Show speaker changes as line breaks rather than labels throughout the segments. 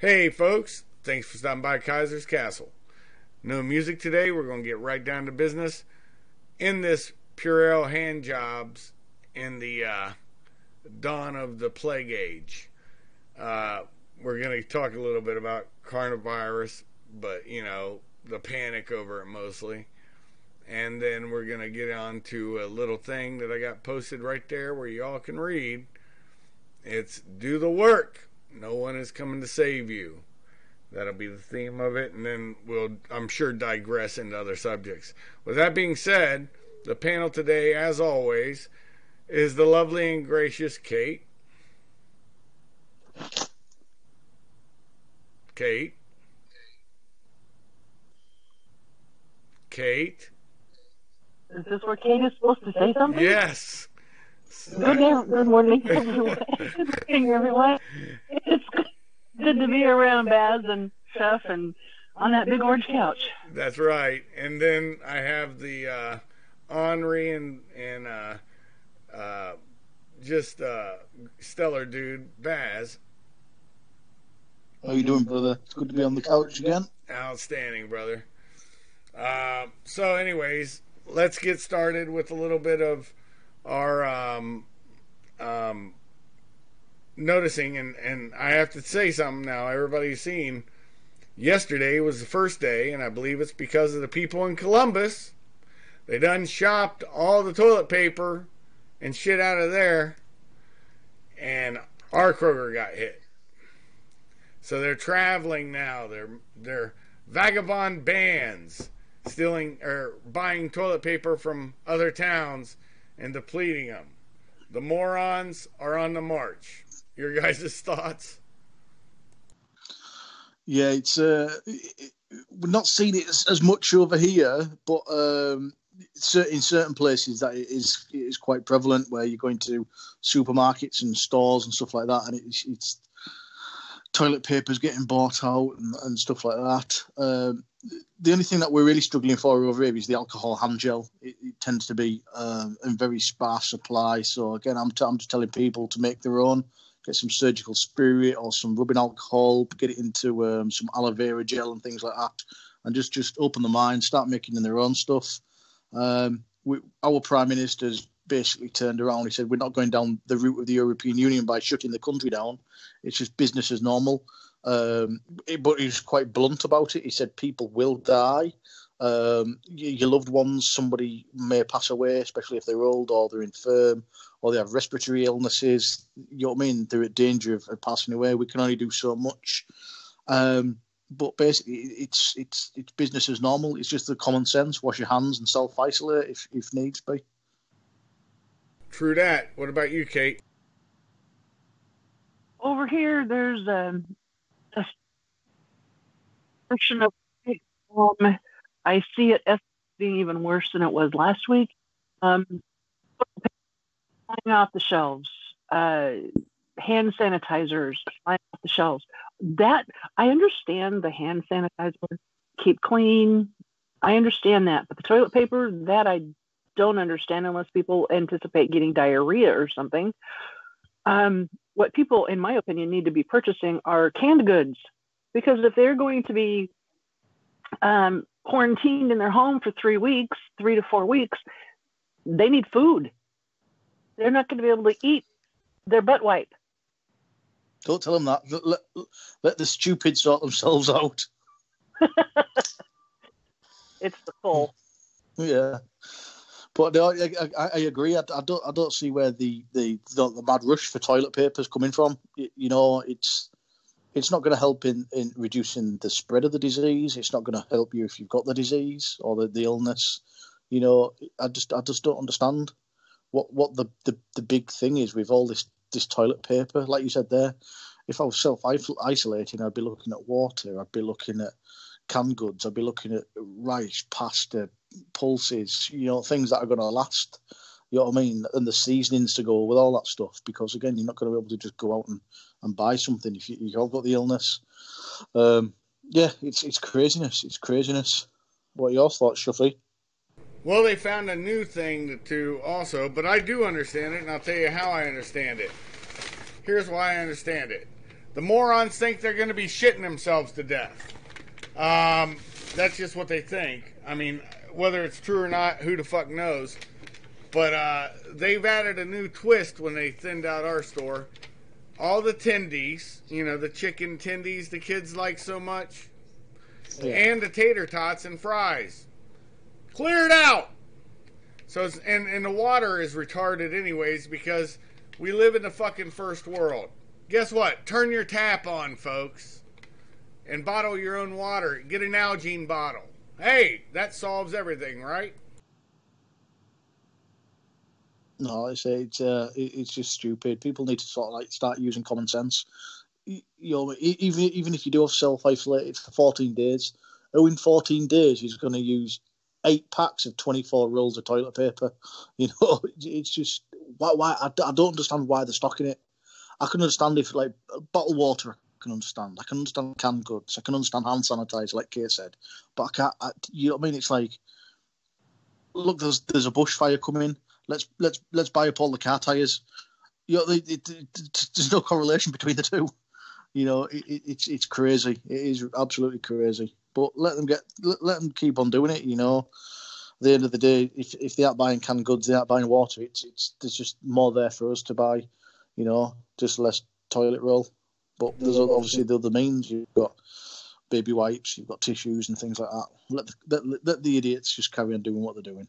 Hey folks, thanks for stopping by Kaiser's Castle. No music today, we're going to get right down to business. In this Purell hand jobs in the dawn of the plague age, uh, we're going to talk a little bit about coronavirus, but the panic over it mostly. And then we're going to get on to a little thing that I got posted right there where you all can read. It's do the work. No one is coming to save you. That'll be the theme of it, and then we'll, I'm sure, digress into other subjects. With that being said, the panel today, as always, is the lovely and gracious Kate. Kate. Kate.
Is this where Kate is supposed to say something?
Yes.
Good morning, everyone. Good morning, everyone. It's good to be around Baz and Chef and on that big orange couch.
That's right. And then I have the Henri and just stellar dude, Baz.
How you doing, brother? It's good to be on the couch again.
Outstanding, brother. So anyways, let's get started with a little bit of our noticing, and I have to say something now. Everybody's seen yesterday was the first day, and I believe it's because of the people in Columbus. They done shopped all the toilet paper and shit out of there, and our Kroger got hit. So they're traveling now. They're vagabond bands stealing or buying toilet paper from other towns and depleting them. The morons are on the march. Your guys' thoughts?
Yeah, it's we're not seeing it as much over here, but in certain places that it is quite prevalent, where you're going to supermarkets and stores and stuff like that, and it's toilet paper's getting bought out and stuff like that. The only thing that we're really struggling for over here is the alcohol hand gel. It tends to be in very sparse supply. So again, I'm just telling people to make their own. Get some surgical spirit or some rubbing alcohol. Get it into some aloe vera gel and things like that, and just open the mind. Start making their own stuff. Our Prime Minister's basically turned around. He said we're not going down the route of the European Union by shutting the country down. It's just business as normal. But he was quite blunt about it. He said people will die. Your loved ones, somebody may pass away, especially if they're old or they're infirm or they have respiratory illnesses. You know what I mean? They're at danger of passing away. We can only do so much. But basically, it's business as normal. It's just the common sense. Wash your hands and self-isolate if needs be.
True that. What about you, Kate?
Over here, there's a version of I see it being even worse than it was last week. Flying off the shelves, hand sanitizers flying off the shelves. That I understand. The hand sanitizer, keep clean. I understand that, but the toilet paper, that I don't understand unless people anticipate getting diarrhea or something. What people, in my opinion, need to be purchasing are canned goods, because if they're going to be quarantined in their home for 3 to 4 weeks, they need food. They're not going to be able to eat their butt wipe.
Don't tell them that. Let the stupid sort themselves out.
It's the full.
Yeah. But no, I agree. I don't see where the mad rush for toilet paper is coming from. It's not going to help in reducing the spread of the disease. It's not going to help you if you've got the disease or the illness. I just don't understand what the big thing is with all this toilet paper. Like you said there, if I was self-isolating, I'd be looking at water. I'd be looking at canned goods. I'd be looking at rice, pasta, pulses, things that are going to last. You know what I mean? And the seasonings to go with all that stuff. Because again, you're not going to be able to just go out and buy something if you've got the illness. It's craziness. It's craziness. What are your thoughts, Shuffy?
Well, they found a new thing to do also, but I do understand it, and I'll tell you how I understand it. Here's why I understand it. The morons think they're going to be shitting themselves to death. That's just what they think. I mean, whether it's true or not, who the fuck knows? But they've added a new twist when they thinned out our store. All the tendies, the chicken tendies the kids like so much, and the tater tots and fries, cleared out. So and the water is retarded anyways because we live in the fucking first world. Guess what? Turn your tap on, folks, and bottle your own water. Get an Nalgene bottle. Hey, that solves everything, right?
No, I say it's just stupid. People need to sort of like start using common sense. Even if you do have self-isolated for 14 days, who in 14 days is going to use 8 packs of 24 rolls of toilet paper? It's just why I don't understand why they're stocking it. I can understand if like bottled water. I can understand canned goods. I can understand hand sanitizer, like Kay said, but I can't. You know what I mean? It's like, look, there's a bushfire coming. Let's buy up all the car tires. There's no correlation between the two. It's crazy. It is absolutely crazy. But let them keep on doing it. At the end of the day, if they aren't buying canned goods, they aren't buying water. There's just more there for us to buy. Just less toilet roll. But there's obviously the other means. You've got baby wipes, you've got tissues and things like that. Let the idiots just carry on doing what they're doing.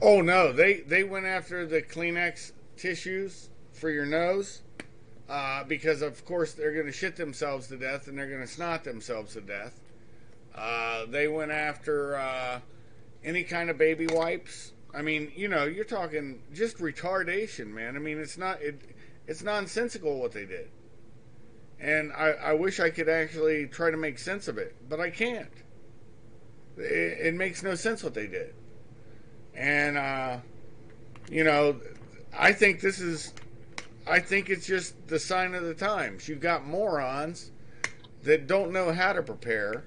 Oh no, they went after the Kleenex tissues for your nose because of course they're going to shit themselves to death and they're going to snot themselves to death. They went after any kind of baby wipes. I mean, you're talking just retardation, man. I mean, it's nonsensical what they did, and I wish I could actually try to make sense of it, but I can't. It makes no sense what they did. And, I think it's just the sign of the times. You've got morons that don't know how to prepare.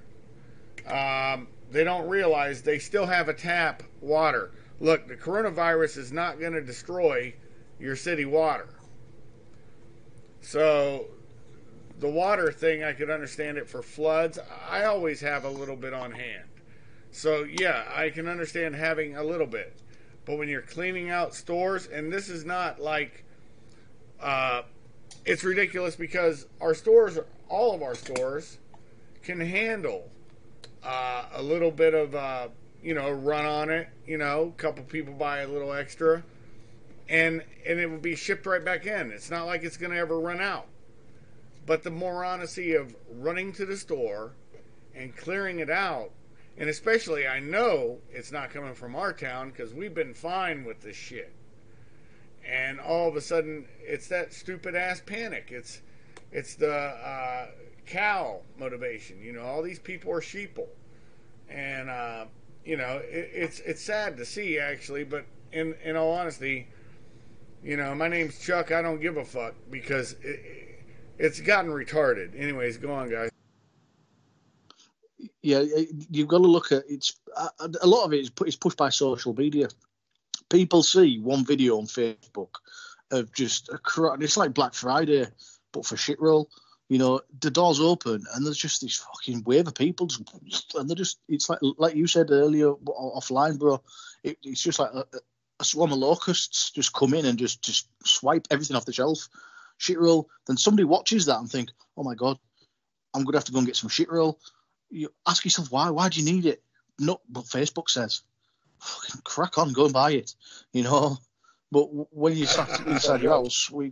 They don't realize they still have a tap water. Look, the coronavirus is not going to destroy your city water. So, the water thing, I could understand it for floods. I always have a little bit on hand. So, yeah, I can understand having a little bit. But when you're cleaning out stores, and this is not like, it's ridiculous because all of our stores can handle a little bit of, run on it. A couple people buy a little extra. And it will be shipped right back in. It's not like it's going to ever run out. But the moronacy of running to the store and clearing it out, and especially, I know it's not coming from our town because we've been fine with this shit. And all of a sudden, it's that stupid ass panic. It's the cow motivation. All these people are sheeple, and it's sad to see actually. But in all honesty, my name's Chuck. I don't give a fuck because it's gotten retarded. Anyways, go on, guys.
Yeah, you've got to look at a lot of it is pushed by social media. People see one video on Facebook of just it's like Black Friday, but for shit roll. The doors open and there's just this fucking wave of people, and it's like you said earlier offline, bro. It's just like a swarm of locusts just come in and just swipe everything off the shelf. Shit roll. Then somebody watches that and think, oh my god, I'm gonna have to go and get some shit roll. You ask yourself why? Why do you need it? Not what Facebook says. Fucking crack on, go and buy it. But when you sat inside your house, you're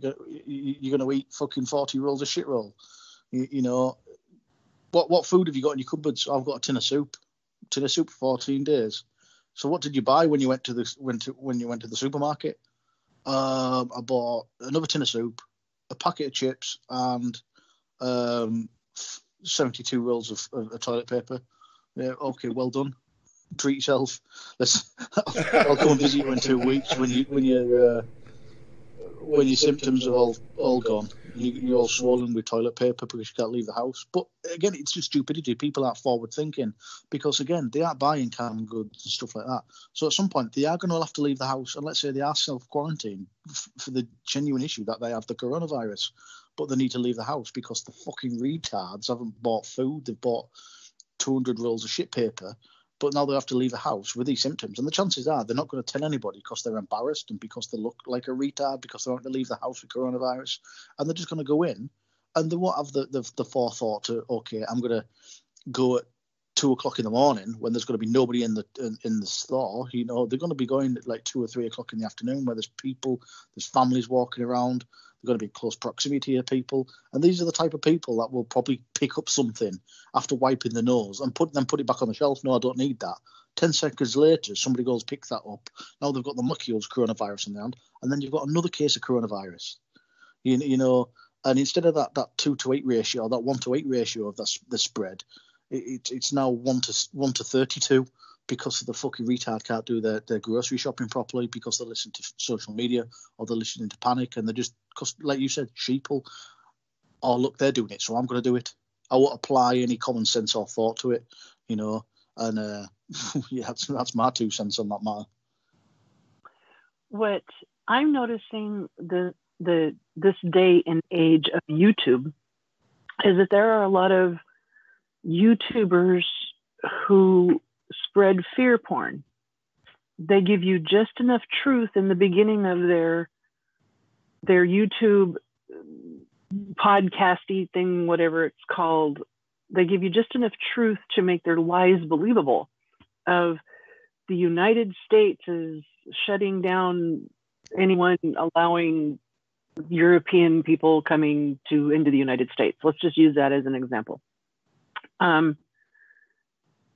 going to eat fucking 40 rolls of shit roll. What food have you got in your cupboards? I've got a tin of soup. Tin of soup for 14 days. So what did you buy when you went to the supermarket? I bought another tin of soup, a packet of chips, and 72 rolls of toilet paper. Yeah, okay, well done. Treat yourself. I'll come and visit you in 2 weeks when your symptoms are all gone. You're all swollen with toilet paper because you can't leave the house. But again, it's just stupidity. People aren't forward thinking because again, they aren't buying canned goods and stuff like that. So at some point, they are going to have to leave the house, and let's say they are self-quarantined for the genuine issue that they have the coronavirus. but they need to leave the house because the fucking retards haven't bought food. They've bought 200 rolls of shit paper, but now they have to leave the house with these symptoms. And the chances are they're not going to tell anybody because they're embarrassed and because they look like a retard, because they don't want to leave the house with coronavirus. And they're just going to go in and they won't have the forethought to, okay, I'm going to go at 2:00 in the morning when there's going to be nobody in the store. You know, they're going to be going at like 2 or 3 o'clock in the afternoon where there's people, there's families walking around. They're going to be in close proximity to people, and these are the type of people that will probably pick up something after wiping the nose and put it back on the shelf. No, I don't need that. 10 seconds later, somebody goes pick that up. Now they've got the molecules coronavirus in their hand, and then you've got another case of coronavirus. You know, and instead of that 2 to 8 ratio, that 1 to 8 ratio of the spread, it's now 1 to 32 because the fucking retard can't do their grocery shopping properly because they listen to social media or they're listening to panic, and they're just, cause, like you said, sheeple. Oh, look, they're doing it, so I'm going to do it. I won't apply any common sense or thought to it, you know. And yeah, that's my 2 cents on that matter.
What I'm noticing this day and age of YouTube is that there are a lot of YouTubers who spread fear porn. They give you just enough truth in the beginning of their YouTube podcasty thing, whatever it's called. They give you just enough truth to make their lies believable. Of the United States is shutting down anyone allowing European people coming into the United States. Let's just use that as an example.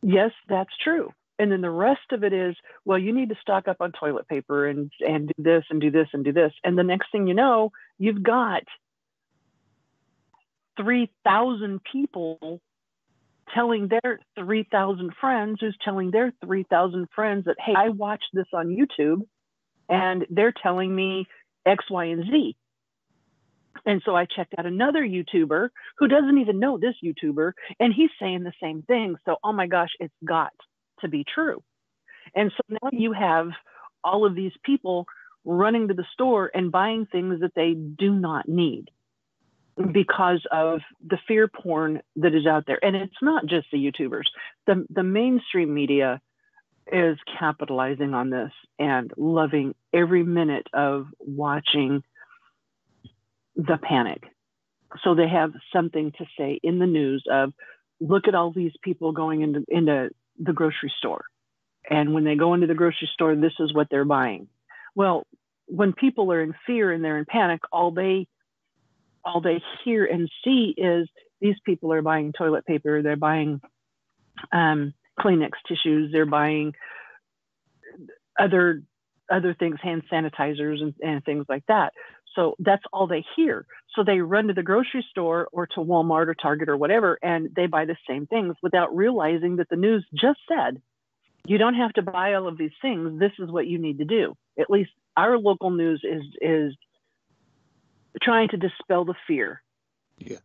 Yes, that's true. And then the rest of it is, well, you need to stock up on toilet paper and do this and do this and do this. And the next thing you know, you've got 3,000 people telling their 3,000 friends who's telling their 3,000 friends that, hey, I watched this on YouTube and they're telling me X, Y, and Z. And so I checked out another YouTuber who doesn't even know this YouTuber, and he's saying the same thing. So, oh my gosh, it's got to be true. And so now you have all of these people running to the store and buying things that they do not need because of the fear porn that is out there. And it's not just the YouTubers. The mainstream media is capitalizing on this and loving every minute of watching the panic. So they have something to say in the news of, look at all these people going into the grocery store. And when they go into the grocery store, this is what they're buying. Well, when people are in fear and they're in panic, all they hear and see is these people are buying toilet paper, they're buying Kleenex tissues, they're buying other things, hand sanitizers and things like that. So that's all they hear. So they run to the grocery store or to Walmart or Target or whatever, and they buy the same things without realizing that the news just said, you don't have to buy all of these things. This is what you need to do. At least our local news is trying to dispel the fear.
Yeah.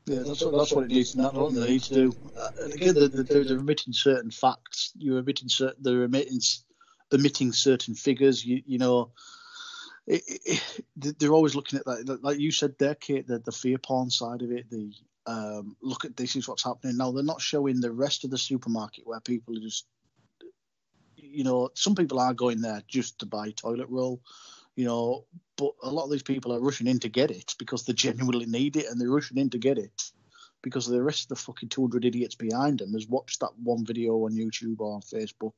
Yeah, that's what it needs. That's what they need to do. And again, they're omitting certain facts. They're omitting certain figures. You know, they're always looking at that. Like you said there, Kate, the fear porn side of it. The look at this is what's happening now. They're not showing the rest of the supermarket where people are just, you know, some people are going there just to buy toilet roll. You know, but a lot of these people are rushing in to get it because they genuinely need it, and they're rushing in to get it because the rest of the fucking 200 idiots behind them has watched that one video on YouTube or on Facebook,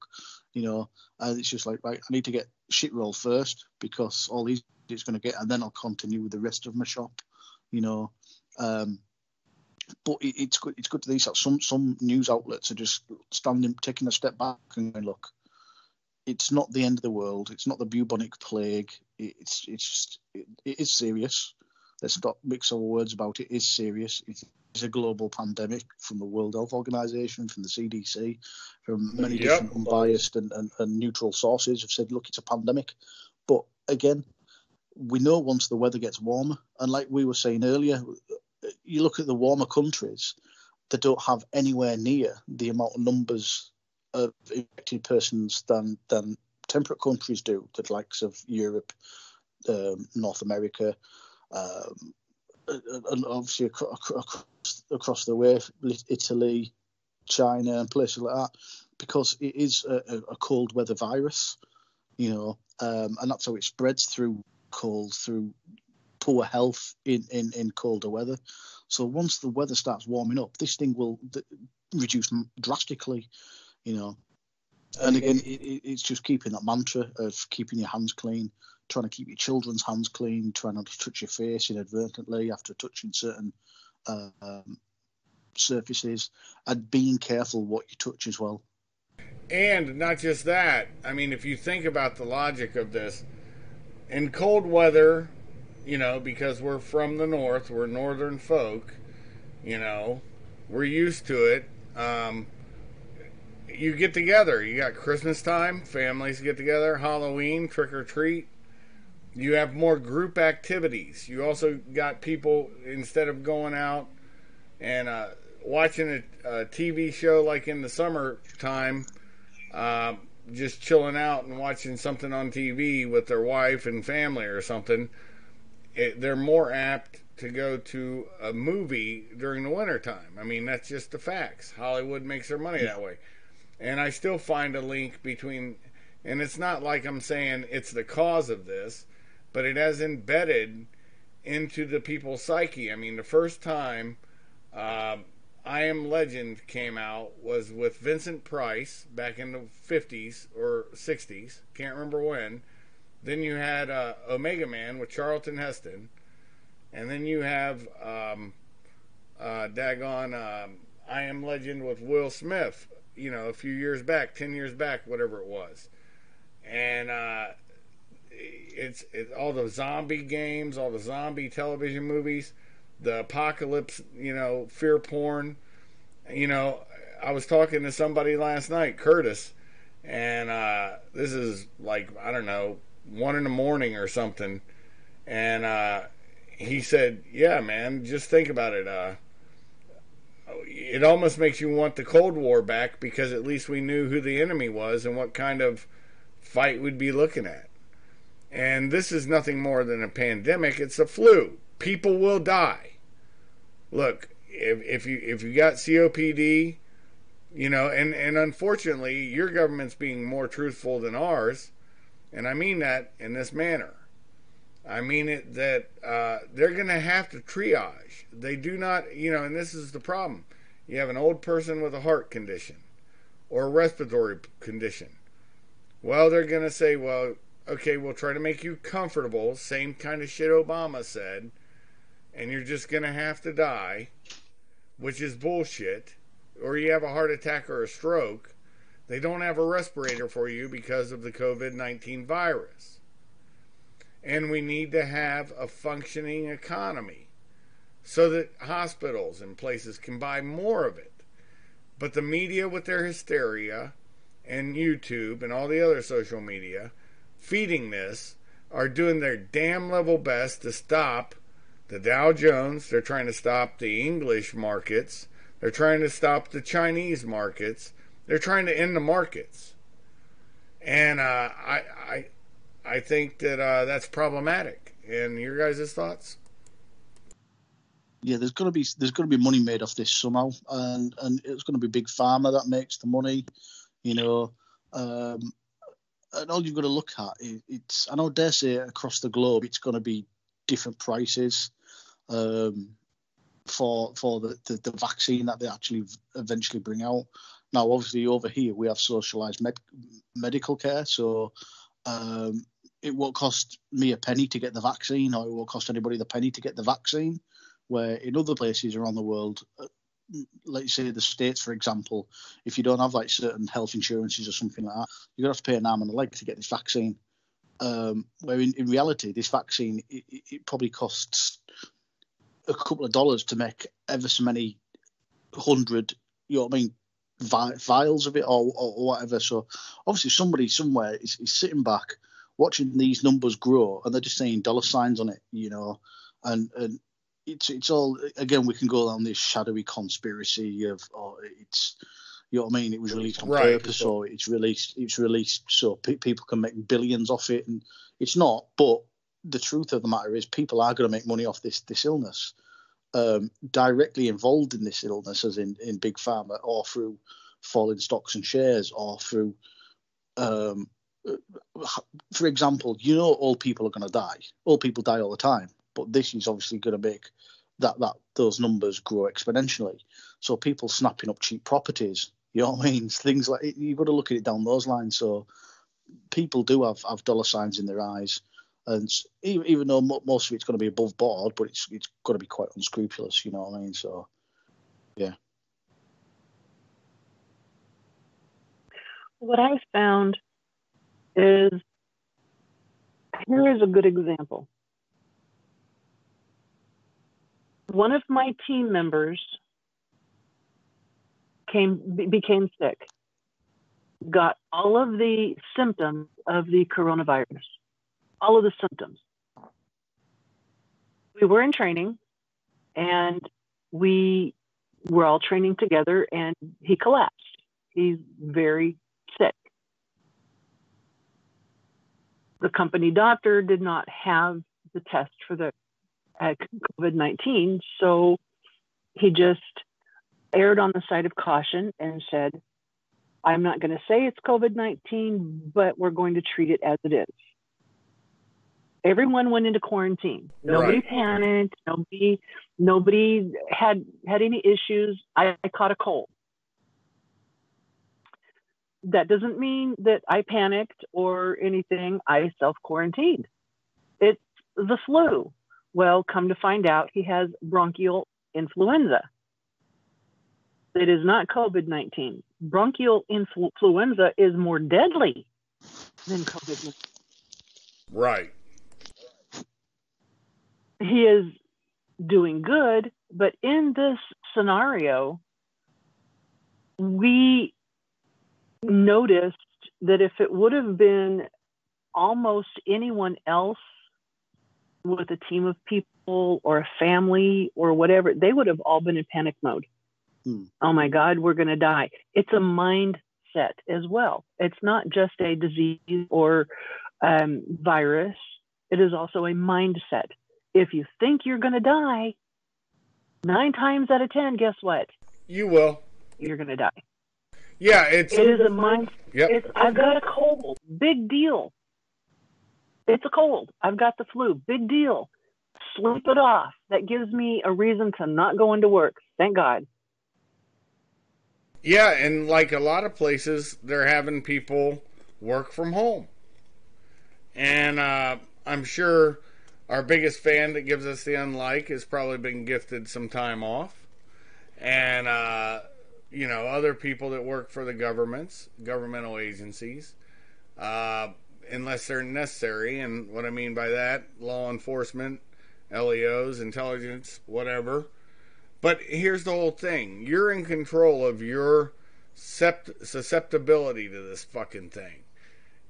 you know, and it's just like, right, I need to get shit roll first because all these idiots going to get, and then I'll continue with the rest of my shop, you know. But it's good to these. Some news outlets are just taking a step back and going, look, it's not the end of the world. It's not the bubonic plague. It is serious. Let's not mix our words about it. It is serious. It's a global pandemic from the World Health Organization, from the CDC, from many different unbiased and neutral sources have said, look, it's a pandemic. But again, we know once the weather gets warmer, and like we were saying earlier, you look at the warmer countries that don't have anywhere near the amount of numbers of infected persons than temperate countries do, the likes of Europe, North America, and obviously across the way, Italy, China, and places like that, because it is a cold weather virus, and that's how it spreads through poor health in colder weather. So once the weather starts warming up, this thing will reduce drastically, And again, it's just keeping that mantra of keeping your hands clean, trying to keep your children's hands clean, trying not to touch your face inadvertently after touching certain surfaces, and being careful what you touch as well.
And not just that, I mean, if you think about the logic of this, in cold weather, because we're from the north, we're northern folk, we're used to it. You get together. You got Christmas time, families get together, Halloween, trick or treat. You have more group activities. You also got people, instead of going out and watching a TV show like in the summertime, just chilling out and watching something on TV with their wife and family or something, they're more apt to go to a movie during the wintertime. I mean, that's just the facts. Hollywood makes their money that way. And I still find a link between, and it's not like I'm saying it's the cause of this, but it has embedded into the people's psyche. I mean, the first time I Am Legend came out was with Vincent Price back in the 50s or 60s. Can't remember when. Then you had Omega Man with Charlton Heston. And then you have I Am Legend with Will Smith, a few years back, 10 years back, whatever it was. And it's all the zombie games, all the zombie television movies, the apocalypse, fear porn. I was talking to somebody last night, Curtis, and this is like, I don't know, 1 a.m. or something. And he said, yeah, man, just think about it. It almost makes you want the Cold War back, because at least we knew who the enemy was and what kind of fight we'd be looking at. And this is nothing more than a pandemic. It's a flu. People will die. Look, if you got COPD, and unfortunately your government's being more truthful than ours, and I mean that in this manner. I mean it that they're going to have to triage. They do not, and this is the problem. You have an old person with a heart condition or a respiratory condition. Well, they're going to say, well, okay, we'll try to make you comfortable. Same kind of shit Obama said. And you're just going to have to die, which is bullshit. Or you have a heart attack or a stroke. They don't have a respirator for you because of the COVID-19 virus. And we need to have a functioning economy so that hospitals and places can buy more of it. But the media, with their hysteria, and YouTube and all the other social media feeding this, are doing their damn level best to stop the Dow Jones. They're trying to stop the English markets. They're trying to stop the Chinese markets. They're trying to end the markets. And I think that that's problematic. And your guys' thoughts?
Yeah, there's going to be money made off this somehow, and it's going to be Big Pharma that makes the money, and all you've got to look at it's, I know, dare say across the globe it's going to be different prices for the vaccine that they actually eventually bring out. Now, obviously, over here we have socialised medical care, so it won't cost me a penny to get the vaccine, or it won't cost anybody the penny to get the vaccine. Where in other places around the world, like say the States, for example, if you don't have like certain health insurances or something like that, you're going to have to pay an arm and a leg to get this vaccine. Where in reality, this vaccine, it probably costs a couple of dollars to make ever so many hundred, vials of it or whatever. So obviously somebody somewhere is sitting back watching these numbers grow, and they're just saying dollar signs on it, and it's all, again, we can go down this shadowy conspiracy of, it's, it was released on purpose, or it's released so people can make billions off it, and it's not. But the truth of the matter is people are going to make money off this illness. Directly involved in this illness, as in big pharma, or through falling stocks and shares, or through, for example, old people are going to die. Old people die all the time, but this is obviously going to make that those numbers grow exponentially. So people snapping up cheap properties, you know what I mean? Things like, you've got to look at it down those lines. So people do have dollar signs in their eyes. And even though most of it's going to be above board, but it's got to be quite unscrupulous, you know what I mean? So, yeah.
What I found is, here is a good example. One of my team members became sick, got all of the symptoms of the coronavirus. All of the symptoms. We were in training, and we were all training together, and he collapsed. He's very sick. The company doctor did not have the test for the COVID-19, so he just erred on the side of caution and said, I'm not going to say it's COVID-19, but we're going to treat it as it is. Everyone went into quarantine. Nobody panicked. Nobody had any issues. I caught a cold. That doesn't mean that I panicked or anything. I self-quarantined. It's the flu. Well, come to find out, he has bronchial influenza. It is not COVID-19. Bronchial influenza is more deadly than COVID-19.
Right.
He is doing good, but in this scenario, we noticed that if it would have been almost anyone else with a team of people or a family or whatever, they would have all been in panic mode. Oh my God, we're going to die. It's a mindset as well. It's not just a disease or virus. It is also a mindset. If you think you're going to die, 9 times out of 10, guess what?
You will.
You're going to die.
Yeah,
it is a mind.
Yep.
I've got a cold. Big deal. It's a cold. I've got the flu. Big deal. Sleep it off. That gives me a reason to not go into work. Thank God.
Yeah, and like a lot of places, they're having people work from home. And I'm sure our biggest fan that gives us the unlike has probably been gifted some time off. And, other people that work for the governmental agencies, unless they're necessary. And what I mean by that, law enforcement, LEOs, intelligence, whatever. But here's the whole thing. You're in control of your susceptibility to this fucking thing.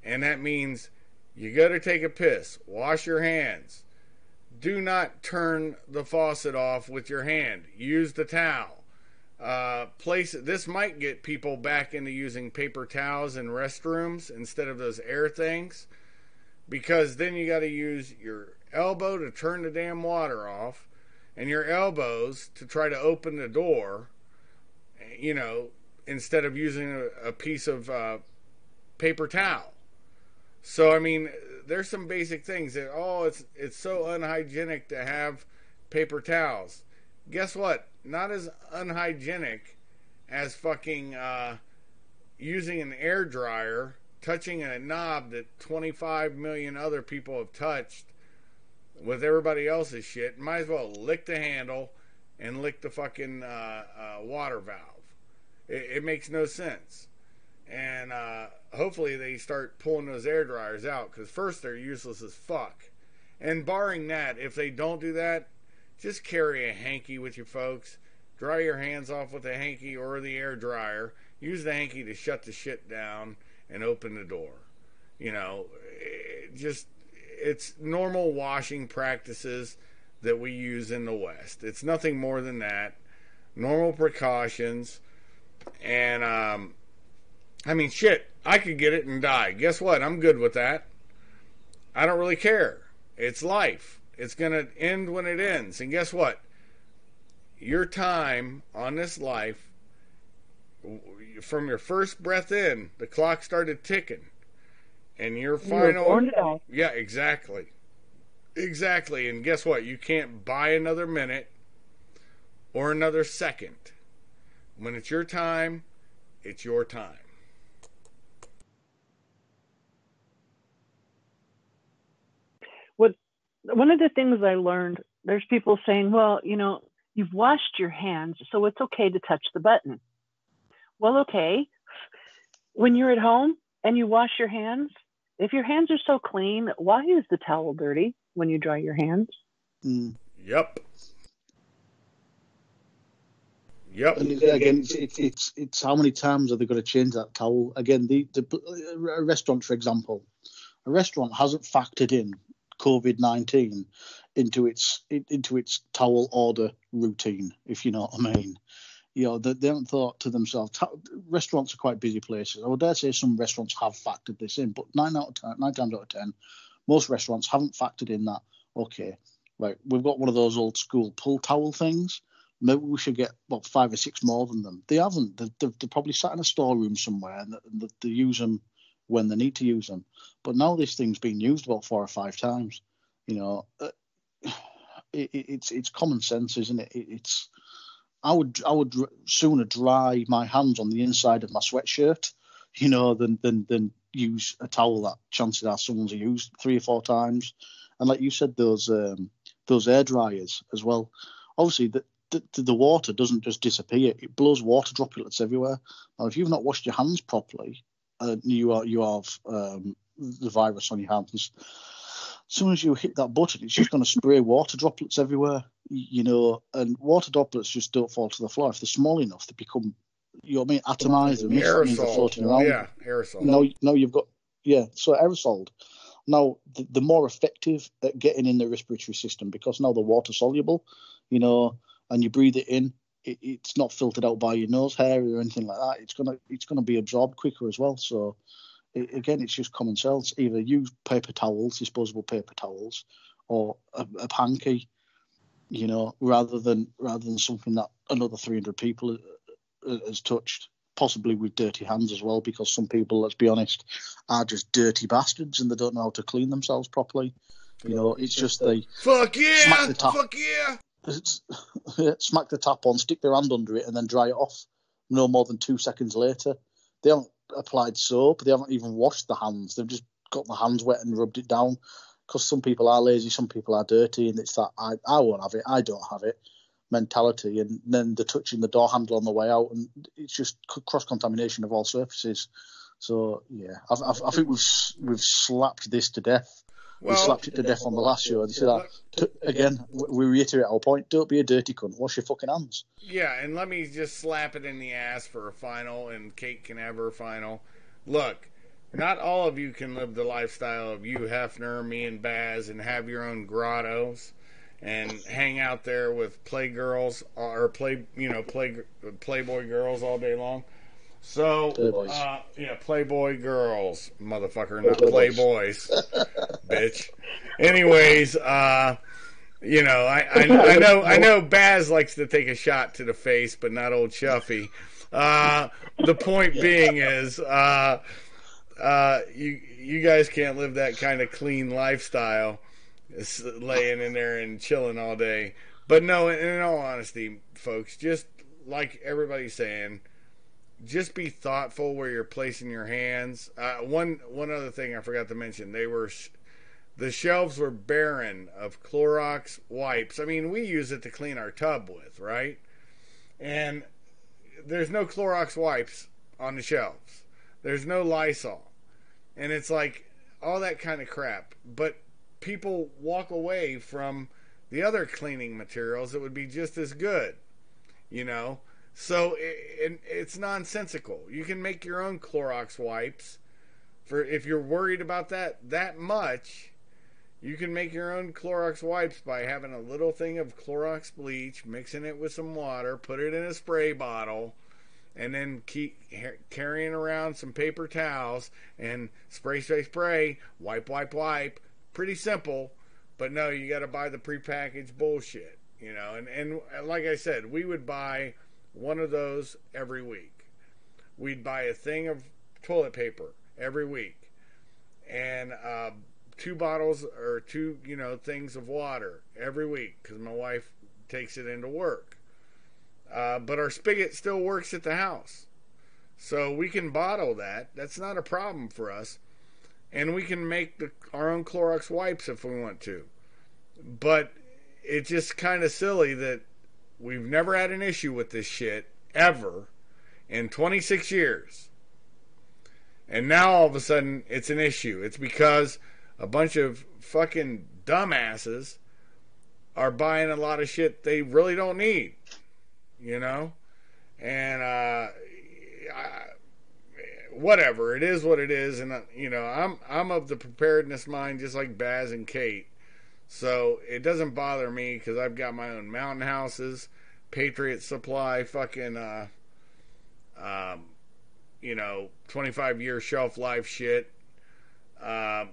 And that means you got to take a piss. Wash your hands. Do not turn the faucet off with your hand. Use the towel. This might get people back into using paper towels in restrooms instead of those air things. Because then you got to use your elbow to turn the damn water off. And your elbows to try to open the door, instead of using a piece of paper towel. So, I mean, there's some basic things that, it's so unhygienic to have paper towels. Guess what? Not as unhygienic as fucking using an air dryer, touching a knob that 25 million other people have touched with everybody else's shit. Might as well lick the handle and lick the fucking water valve. It makes no sense. And hopefully they start pulling those air dryers out, because first they're useless as fuck. And barring that, if they don't do that, just carry a hanky with you folks. Dry your hands off with a hanky or the air dryer. Use the hanky to shut the shit down and open the door. It's normal washing practices that we use in the West. It's nothing more than that. Normal precautions. And, shit, I could get it and die. Guess what? I'm good with that. I don't really care. It's life. It's going to end when it ends. And guess what? Your time on this life, from your first breath in, the clock started ticking. And your final... Yeah, exactly. Exactly. And guess what? You can't buy another minute or another second. When it's your time, it's your time.
One of the things I learned, there's people saying, well, you know, you've washed your hands, so it's okay to touch the button. Well, okay. When you're at home and you wash your hands, if your hands are so clean, why is the towel dirty when you dry your hands?
Yep. Yep.
And again, it's how many times are they going to change that towel? Again, a restaurant, for example, a restaurant hasn't factored in COVID-19 into its towel order routine, if you know what I mean. You know, they haven't thought to themselves. Restaurants are quite busy places. I would dare say some restaurants have factored this in, but 9 times out of 10, most restaurants haven't factored in that. Okay, right, we've got one of those old school pull towel things. Maybe we should get 5 or 6 more than them. They haven't. They're probably sat in a storeroom somewhere, and they use them when they need to use them. But now this thing's been used about 4 or 5 times. You know, it's common sense, isn't it? I would sooner dry my hands on the inside of my sweatshirt, you know, than use a towel that chances are someone's used 3 or 4 times. And like you said, those air dryers as well. Obviously, the water doesn't just disappear; it blows water droplets everywhere. Now, if you've not washed your hands properly, you have the virus on your hands. As soon as you hit that button, it's just going to spray water droplets everywhere, you know, and water droplets just don't fall to the floor. If they're small enough, they become, you know what I mean, atomized and they're floating around.
Yeah, aerosol.
Now you've got, so aerosol. Now, the more effective at getting in the respiratory system, because now they're water soluble, you know, and you breathe it in, it's not filtered out by your nose hair or anything like that. It's gonna be absorbed quicker as well. So again, it's just common sense. Either use paper towels, disposable paper towels, or a hanky, you know, rather than something that another 300 people has touched, possibly with dirty hands as well, because some people, let's be honest, are just dirty bastards and they don't know how to clean themselves properly. You know, it's just they
smack the
tap on, stick their hand under it, and then dry it off no more than 2 seconds later. They haven't applied soap. They haven't even washed the hands. They've just got the hands wet and rubbed it down. Because some people are lazy, some people are dirty, and it's that I won't have it, I don't have it mentality. And then they're touching the door handle on the way out, and it's just cross-contamination of all surfaces. So, yeah, I think we've slapped this to death. We slapped it to death on the last show. Again, we reiterate our point. Don't be a dirty cunt. Wash your fucking hands.
Yeah, and let me just slap it in the ass for a final, and Kate can have her final. Look, not all of you can live the lifestyle of you, Hefner, me, and Baz, and have your own grottos and hang out there with playgirls or Playboy girls all day long. So, Playboy girls, motherfucker, not Playboys, bitch. Anyways, I know Baz likes to take a shot to the face, but not old Chuffy. The point being is, you guys can't live that kind of clean lifestyle, laying in there and chilling all day. But no, in all honesty, folks, just like everybody's saying, just be thoughtful where you're placing your hands. One other thing I forgot to mention: the shelves were barren of Clorox wipes. I mean, we use it to clean our tub with, right? And there's no Clorox wipes on the shelves. There's no Lysol, and it's like all that kind of crap. But people walk away from the other cleaning materials that would be just as good, you know. So it's nonsensical. You can make your own Clorox wipes. For if you're worried about that much, you can make your own Clorox wipes by having a little thing of Clorox bleach, mixing it with some water, put it in a spray bottle, and then keep carrying around some paper towels and spray, wipe. Pretty simple. But no, you got to buy the prepackaged bullshit, you know. And like I said, we would buy one of those every week. We'd buy a thing of toilet paper every week, and 2 bottles or 2, things of water every week because my wife takes it into work. But our spigot still works at the house, so we can bottle that. That's not a problem for us. And we can make our own Clorox wipes if we want to. But it's just kind of silly that we've never had an issue with this shit ever in 26 years. And now all of a sudden it's an issue. It's because a bunch of fucking dumbasses are buying a lot of shit they really don't need. You know? And whatever, it is what it is. And I'm of the preparedness mind, just like Baz and Kate, so it doesn't bother me because I've got my own mountain houses, Patriot Supply, fucking 25-year shelf life shit, and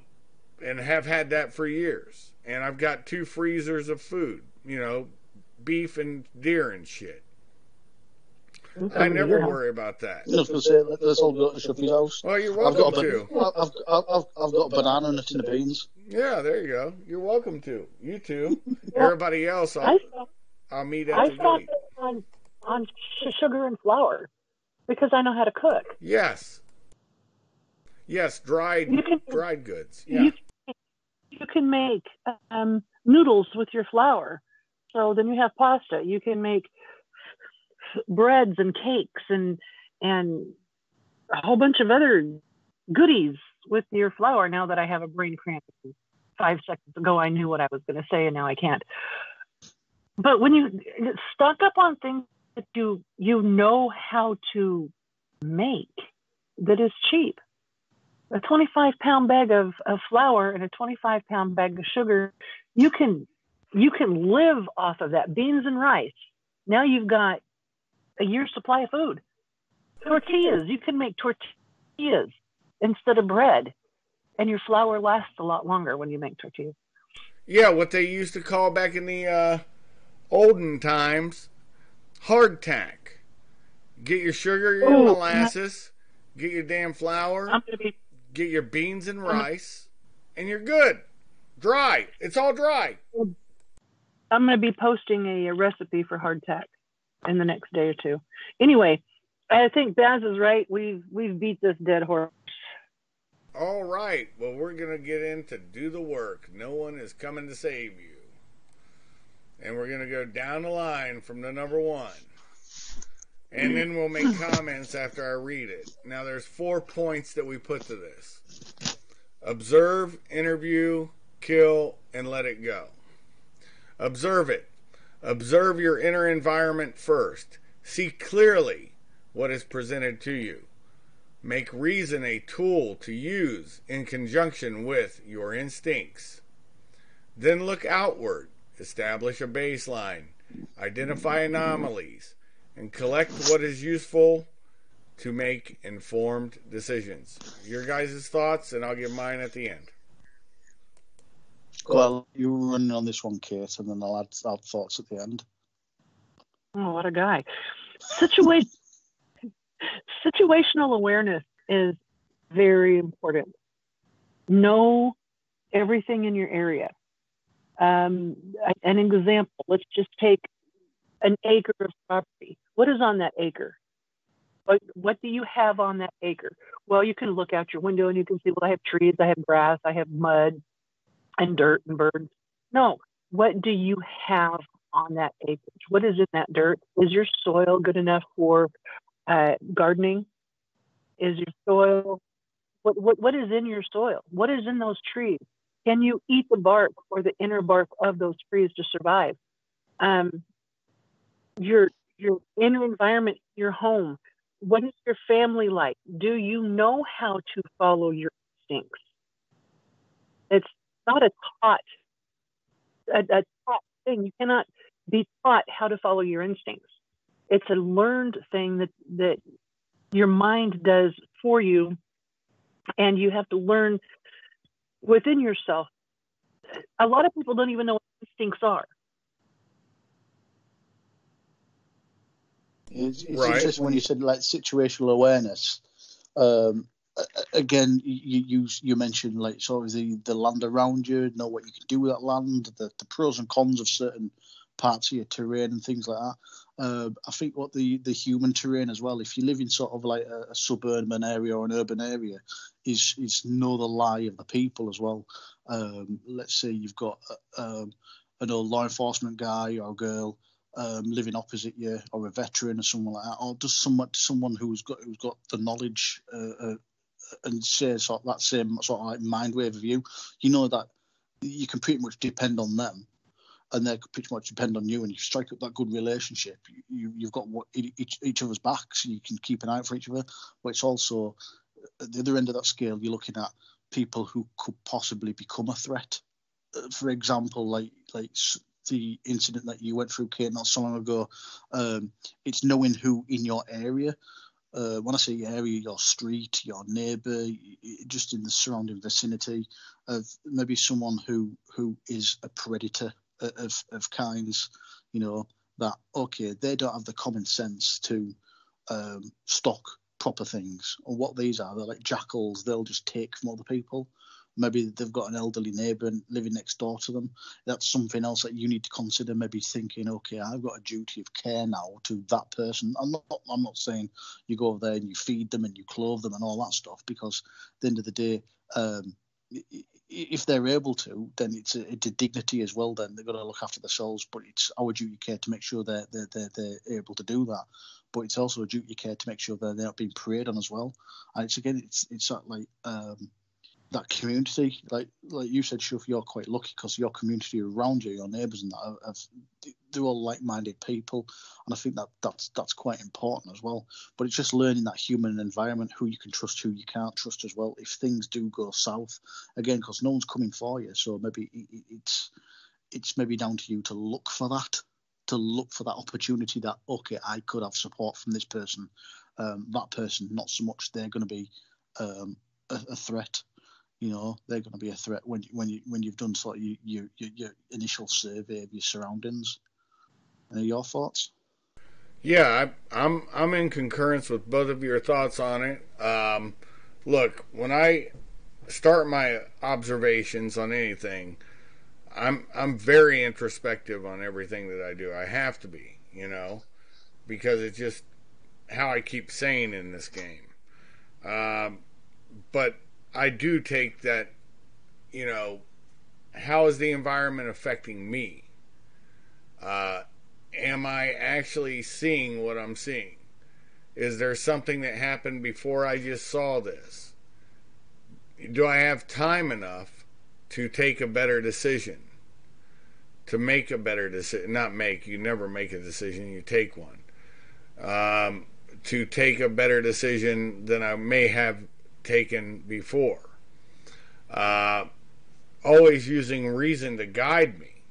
have had that for years. And I've got 2 freezers of food, beef and deer and shit. I never worry about that.
I was going to say, let's all go to Shuffy's house.
Well, you're welcome to.
I've got a banana and a tin of beans.
Yeah, there you go. You're welcome to. You too. Everybody else, I'll meet at the gate.
On sugar and flour because I know how to cook.
Yes, dried goods. Yeah.
You can make noodles with your flour, so then you have pasta. You can make breads and cakes and a whole bunch of other goodies with your flour. Now that I have a brain cramp, 5 seconds ago I knew what I was going to say and now I can't. But when you stock up on things that you know how to make, that is cheap. A 25-pound bag of flour and a 25-pound bag of sugar, you can live off of that. Beans and rice. Now you've got a year's supply of food. Tortillas, you can make tortillas instead of bread, and your flour lasts a lot longer when you make tortillas.
Yeah, what they used to call back in the olden times, hardtack. Get your sugar, your molasses, get your damn flour, get your beans and rice, and you're good. Dry. It's all dry.
I'm going to be posting a recipe for hardtack in the next day or 2. Anyway, I think Baz is right. We've beat this dead horse.
All right. Well, we're going to get in to do the work. No one is coming to save you. And we're going to go down the line from the number 1. And then we'll make comments after I read it. Now, there's 4 points that we put to this. Observe, interview, kill, and let it go. Observe it. Observe your inner environment first. See clearly what is presented to you. Make reason a tool to use in conjunction with your instincts. Then look outward. Establish a baseline. Identify anomalies. And collect what is useful to make informed decisions. Your guys' thoughts, and I'll give mine at the end.
Well, you run on this one, Kate, and then I'll add thoughts at the end.
Oh, what a guy. Situational awareness is very important. Know everything in your area. An example, let's just take an acre of property. What is on that acre? What do you have on that acre? Well, you can look out your window and you can see, well, I have trees, I have grass, I have mud and dirt and birds. No, what do you have on that acreage? What is in that dirt? Is your soil good enough for gardening? Is your soil, what is in your soil? What is in those trees? Can you eat the bark or the inner bark of those trees to survive? Your inner environment, your home. What is your family like? Do you know how to follow your instincts? It's not a taught thing. You cannot be taught how to follow your instincts. It's a learned thing that your mind does for you, and you have to learn within yourself a lot of people don't even know what instincts are.
It's
Right.
interesting when you said like situational awareness. Again, you mentioned like sort of the land around you, know what you can do with that land, the pros and cons of certain parts of your terrain and things like that. I think what the human terrain as well, if you live in sort of like a suburban area or an urban area, is know the lie of the people as well. Let's say you've got an old law enforcement guy or girl living opposite you, or a veteran or someone like that, or just someone who's got the knowledge and shares sort of that same sort of like mind wave of you. You know that you can pretty much depend on them, and they pretty much depend on you, and you strike up that good relationship. You've got each other's backs, and you can keep an eye out for each other. But it's also at the other end of that scale, you're looking at people who could possibly become a threat. For example, like the incident that you went through, Kate, not so long ago. It's knowing who in your area. When I say your area, your street, your neighbour, just in the surrounding vicinity of maybe someone who is a predator of kinds, you know, that, okay, they don't have the common sense to stock proper things. Or what these are, they're like jackals, they'll just take from other people. Maybe they've got an elderly neighbour living next door to them. That's something else that you need to consider. Maybe thinking, okay, I've got a duty of care now to that person. I'm not saying you go over there and you feed them and you clothe them and all that stuff, because at the end of the day, if they're able to, then it's a dignity as well. Then they've got to look after themselves. But it's our duty of care to make sure they're able to do that. But it's also a duty of care to make sure they're not being preyed on as well. And it's that like. That community, like you said, Shuf, you're quite lucky because your community around you, your neighbours, and that they're all like-minded people, and I think that's quite important as well. But it's just learning that human environment, who you can trust, who you can't trust as well. If things do go south, again, because no one's coming for you, so maybe it's maybe down to you to look for that opportunity. That, okay, I could have support from this person, that person, not so much they're going to be a threat. You know, they're going to be a threat when you've done sort of your initial survey of your surroundings. Any of your thoughts?
Yeah, I'm in concurrence with both of your thoughts on it. Look, when I start my observations on anything, I'm very introspective on everything that I do. I have to be, you know, because it's just how I keep sane in this game. But I do take that, you know, how is the environment affecting me? Am I actually seeing what I'm seeing? Is there something that happened before I just saw this? Do I have time enough to take a better decision? To make a better decision? Not make, you never make a decision, you take one. To take a better decision than I may have taken before. Always using reason to guide me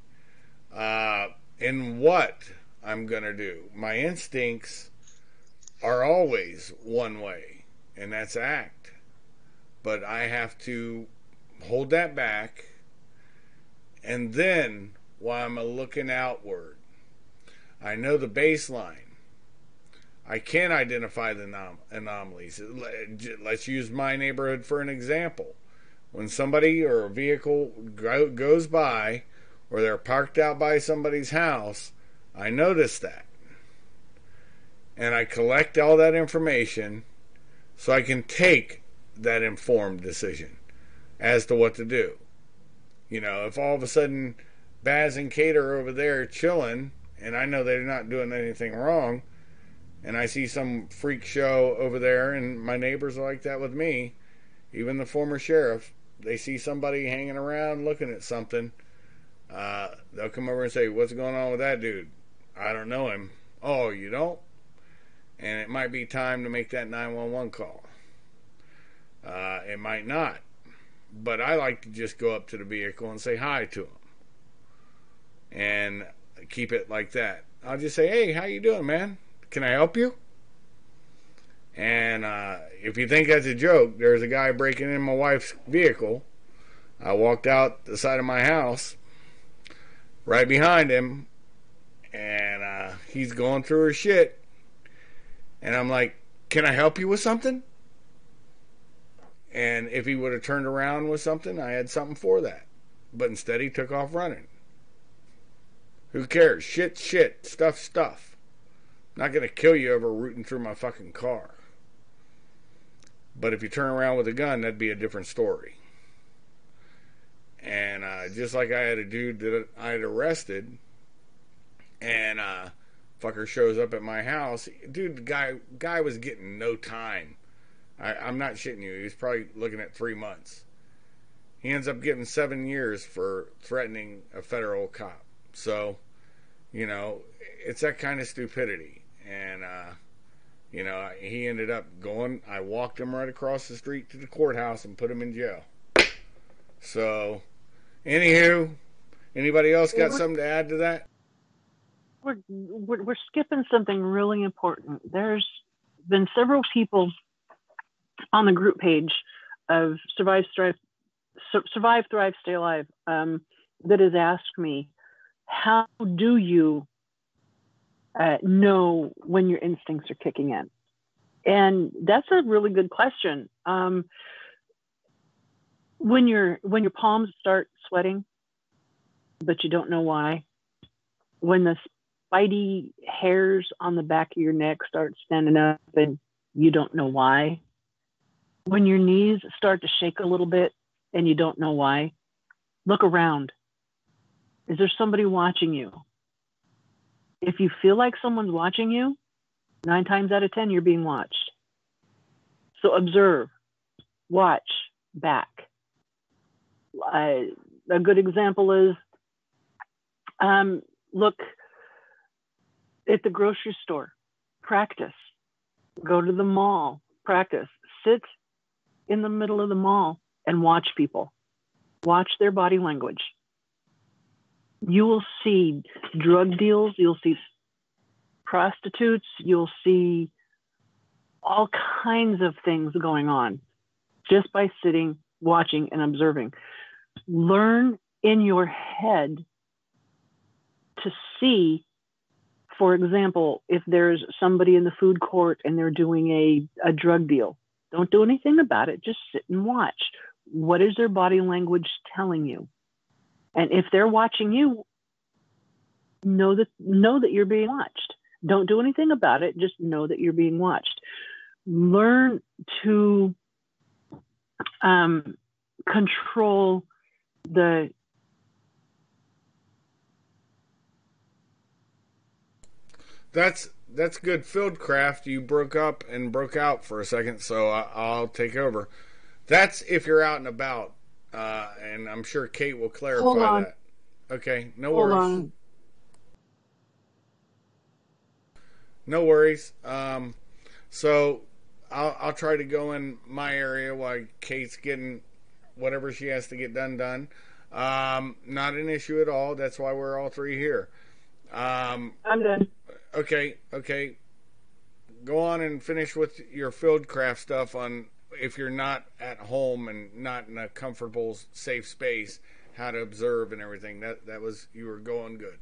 in what I'm going to do. My instincts are always one way, and that's act. But I have to hold that back, and then while I'm looking outward, I know the baseline. I can identify the anomalies. Let's use my neighborhood for an example. When somebody or a vehicle goes by, or they're parked out by somebody's house, I notice that. And I collect all that information so I can take that informed decision as to what to do. You know, if all of a sudden Baz and Kate are over there chilling, and I know they're not doing anything wrong, and I see some freak show over there, and my neighbors are like that with me, even the former sheriff, they see somebody hanging around looking at something, they'll come over and say, what's going on with that dude? I don't know him. Oh, you don't? And it might be time to make that 911 call. It might not. But I like to just go up to the vehicle and say hi to him. And keep it like that. I'll just say, hey, how you doing, man? Can I help you? And if you think that's a joke, there's a guy breaking in my wife's vehicle. I walked out the side of my house, right behind him, and he's going through her shit. And I'm like, can I help you with something? And if he would have turned around with something, I had something for that. But instead, he took off running. Who cares? Shit, shit. Stuff, stuff. I'm not going to kill you over rooting through my fucking car. But if you turn around with a gun, that'd be a different story. And just like I had a dude that I had arrested, and fucker shows up at my house. Dude, the guy was getting no time. I'm not shitting you. He was probably looking at 3 months. He ends up getting 7 years for threatening a federal cop. So, you know, it's that kind of stupidity. And, you know, he ended up going, I walked him right across the street to the courthouse and put him in jail. So, anywho, anybody else got something to add to that?
We're skipping something really important. There's been several people on the group page of Survive, Thrive, Stay Alive that has asked me, how do you know when your instincts are kicking in? And that's a really good question. When your palms start sweating, but you don't know why, when the spidey hairs on the back of your neck start standing up and you don't know why, when your knees start to shake a little bit and you don't know why, look around. Is there somebody watching you? If you feel like someone's watching you, 9 times out of 10, you're being watched. So observe, watch, back. A good example is, look at the grocery store, practice. Go to the mall, practice. Sit in the middle of the mall and watch people. Watch their body language. You will see drug deals, you'll see prostitutes, you'll see all kinds of things going on just by sitting, watching, and observing. Learn in your head to see, for example, if there's somebody in the food court and they're doing a drug deal. Don't do anything about it. Just sit and watch. What is their body language telling you? And if they're watching you, know that you're being watched. Don't do anything about it. Just know that you're being watched. Learn to control the
That's good fieldcraft. You broke up and broke out for a second, so I'll take over. That's if you're out and about, and I'm sure Kate will clarify that. Okay, no worries. No worries. So I'll try to go in my area while Kate's getting whatever she has to get done. Not an issue at all. That's why we're all three here.
I'm done.
Okay. Go on and finish with your fieldcraft stuff on if you're not at home and not in a comfortable, safe space, how to observe and everything. That was, you were going good.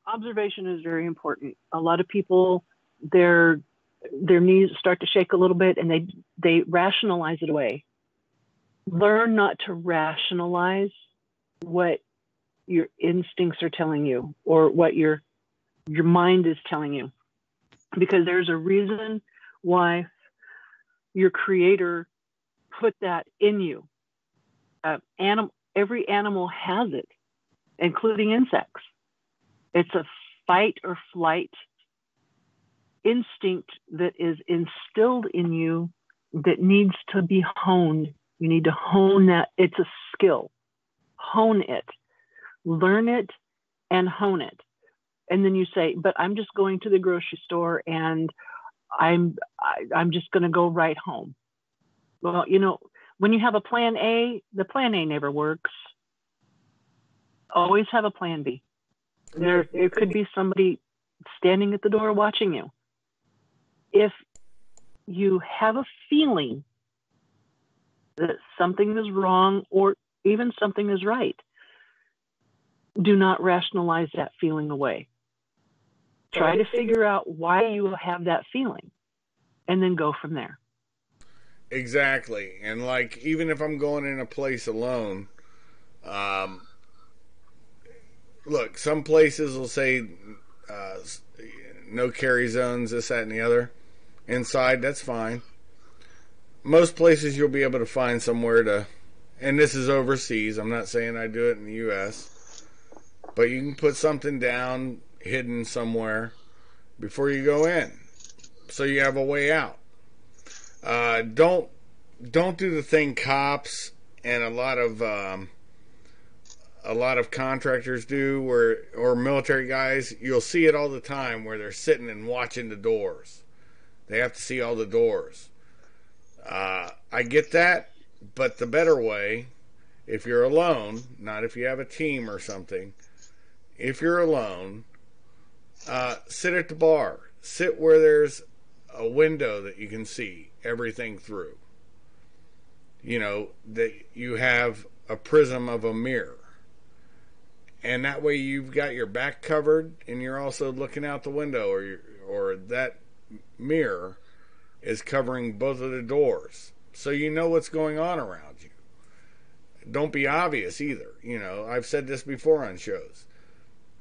Observation is very important. A lot of people, their knees start to shake a little bit and they rationalize it away. Learn not to rationalize what your instincts are telling you or what your mind is telling you, because there's a reason why your creator put that in you. Every animal has it, including insects. It's a fight or flight instinct that is instilled in you that needs to be honed. You need to hone that. It's a skill. Hone it. Learn it and hone it. And then you say, but I'm just going to the grocery store and I'm just going to go right home. Well, you know, when you have a plan A, the plan A never works. Always have a plan B. There could be somebody standing at the door watching you. If you have a feeling that something is wrong or even something is right, do not rationalize that feeling away. Try to figure out why you have that feeling and then go from there.
Exactly. And like, even if I'm going in a place alone, look, some places will say no carry zones, this, that, and the other. Inside, that's fine. Most places you'll be able to find somewhere to, and this is overseas, I'm not saying I do it in the U.S., but you can put something down hidden somewhere before you go in, so you have a way out. Don't do the thing cops and a lot of contractors do, or military guys. You'll see it all the time where they're sitting and watching the doors. They have to see all the doors. I get that, but the better way, if you're alone, not if you have a team or something, if you're alone, sit at the bar. Sit where there's a window that you can see everything through. You know, that you have a prism of a mirror. And that way you've got your back covered and you're also looking out the window, or that mirror is covering both of the doors. So you know what's going on around you. Don't be obvious either. You know, I've said this before on shows.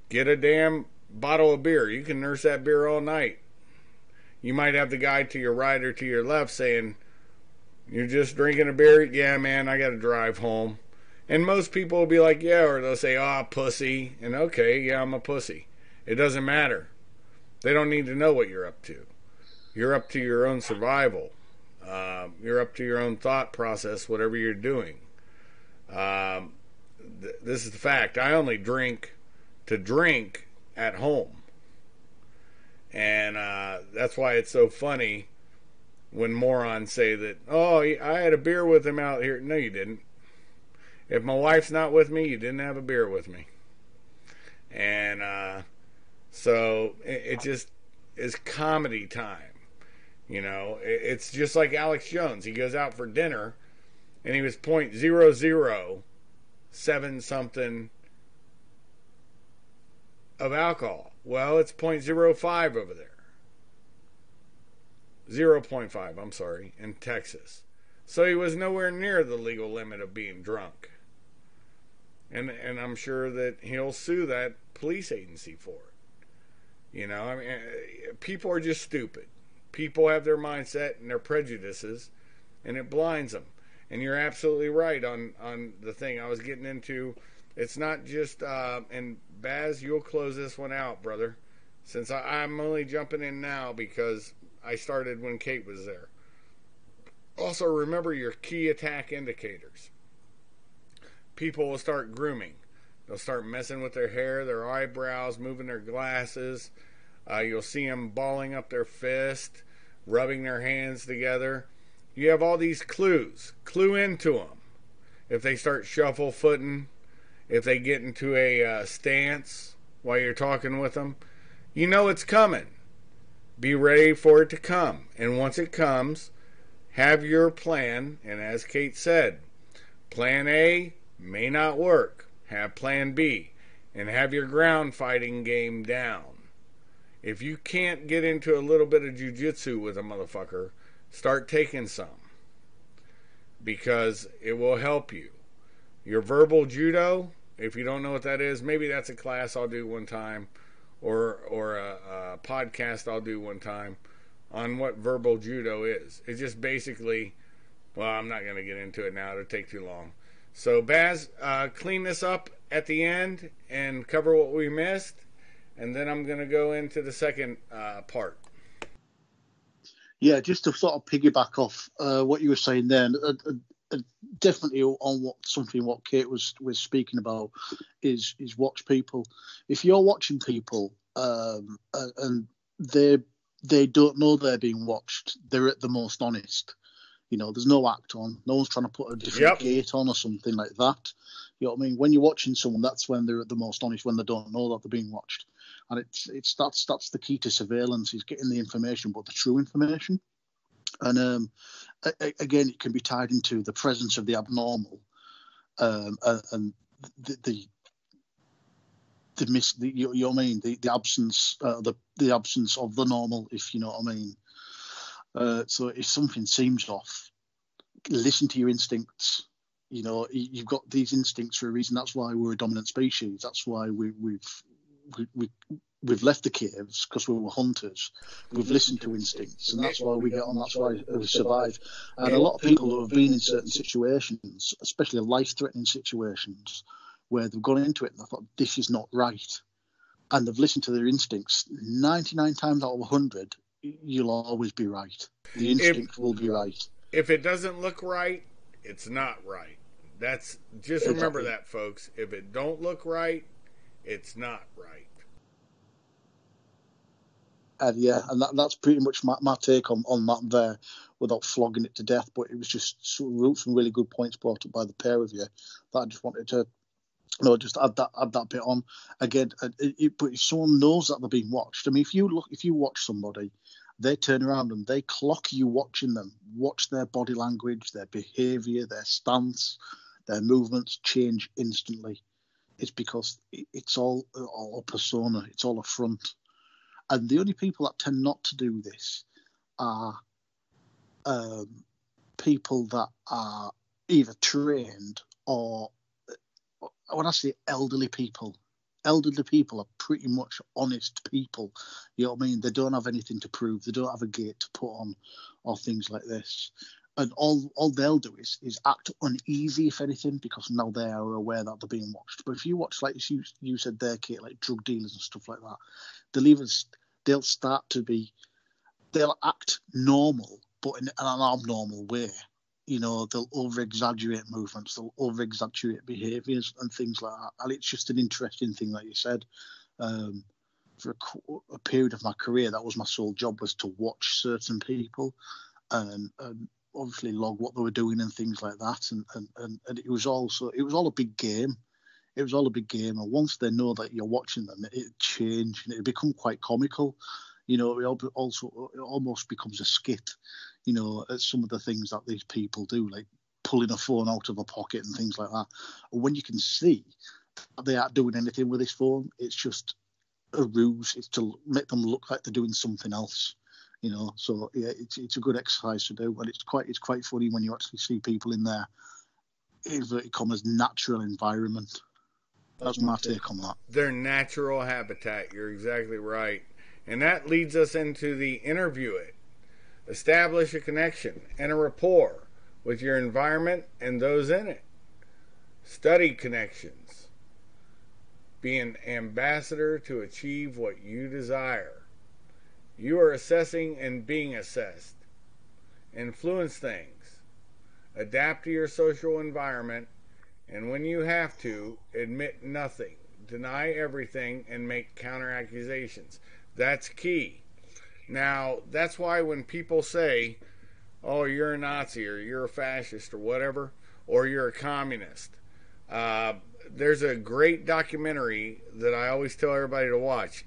Get a damn bottle of beer. You can nurse that beer all night. You might have the guy to your right or to your left saying, "You're just drinking a beer?" "Yeah, man, I got to drive home." And most people will be like, "Yeah," or they'll say, "Oh, pussy." And okay, yeah, I'm a pussy. It doesn't matter. They don't need to know what you're up to. You're up to your own survival. You're up to your own thought process, whatever you're doing. This is the fact. I only drink to drink at home. And that's why it's so funny when morons say that, "Oh, I had a beer with him out here." No, you didn't. If my wife's not with me, you didn't have a beer with me. And so it just is comedy time. You know, it's just like Alex Jones. He goes out for dinner, and he was .007 something of alcohol. Well, it's .05 over there. 0.5, I'm sorry, in Texas. So he was nowhere near the legal limit of being drunk. And I'm sure that he'll sue that police agency for it. You know, I mean, people are just stupid. People have their mindset and their prejudices, and it blinds them. And you're absolutely right on the thing I was getting into. It's not just, and Baz, you'll close this one out, brother, since I'm only jumping in now because I started when Kate was there. Also, remember your key attack indicators. People will start grooming. They'll start messing with their hair, their eyebrows, moving their glasses. You'll see them balling up their fist, rubbing their hands together. You have all these clues. Clue into them. If they start shuffle footing, if they get into a stance while you're talking with them, you know it's coming. Be ready for it to come. And once it comes, have your plan. And as Kate said, plan A may not work. Have plan B. And have your ground fighting game down. If you can't get into a little bit of jiu-jitsu with a motherfucker, start taking some. Because it will help you. Your verbal judo, if you don't know what that is, maybe that's a class I'll do one time. Or a podcast I'll do one time on what verbal judo is. It's just basically, well, I'm not going to get into it now. It'll take too long. So, Baz, clean this up at the end and cover what we missed. And then I'm going to go into the second part.
Yeah, just to sort of piggyback off what you were saying there, definitely on what Kate was speaking about is watch people. If you're watching people and they don't know they're being watched, they're at the most honest. You know, there's no act on. No one's trying to put a different gate on or something like that. You know what I mean? When you're watching someone, that's when they're at the most honest, when they don't know that they're being watched. And that's the key to surveillance, is getting the information, but the true information. And again, it can be tied into the presence of the abnormal, and you know what I mean, the absence the absence of the normal, if you know what I mean. So if something seems off, listen to your instincts. You know, you've got these instincts for a reason. That's why we're a dominant species. That's why we've left the caves, because we were hunters. We've listened to instincts, and that's why we get on. That's why we survive. And a lot of people who have been in certain situations, especially life-threatening situations, where they've gone into it and they thought, this is not right, and they've listened to their instincts, 99 times out of 100, you'll always be right. The instinct will be right.
If it doesn't look right, it's not right. That's just remember that, folks. If it don't look right, it's not right.
And yeah, and that's pretty much my take on that there, without flogging it to death. But it was just some really good points brought up by the pair of you that I just wanted to, just add that bit on again. But if someone knows that they're being watched, I mean, if you watch somebody, they turn around and they clock you watching them, watch their body language, their behaviour, their stance, their movements change instantly. It's because it's all a persona, it's all a front. And the only people that tend not to do this are people that are either trained or, when I say elderly people are pretty much honest people. You know what I mean? They don't have anything to prove. They don't have a gate to put on or things like this. And all they'll do is act uneasy, if anything, because now they are aware that they're being watched. But if you watch, like you said there, Kate, like drug dealers and stuff like that, they'll act normal, but in an abnormal way. You know, they'll over-exaggerate movements, they'll over-exaggerate behaviours and things like that. And it's just an interesting thing, like you said. For a period of my career, that was my sole job, was to watch certain people and obviously log what they were doing and things like that. And it was all a big game. It was all a big game. And once they know that you're watching them, it changed and it become quite comical. You know, it almost becomes a skit, you know, at some of the things that these people do, like pulling a phone out of a pocket and things like that. And when you can see that they aren't doing anything with this phone, it's just a ruse. It's to make them look like they're doing something else, you know. So yeah, it's a good exercise to do, and it's quite funny when you actually see people in their inverted commas natural environment. That's my take on that.
Their natural habitat. You're exactly right. And that leads us into the interview it. Establish a connection and a rapport with your environment and those in it. Study connections. Be an ambassador to achieve what you desire. You are assessing and being assessed. Influence things. Adapt to your social environment, and when you have to, admit nothing. Deny everything and make counter accusations. That's key. Now, that's why when people say, oh, you're a Nazi or you're a fascist or whatever, or you're a communist, there's a great documentary that I always tell everybody to watch,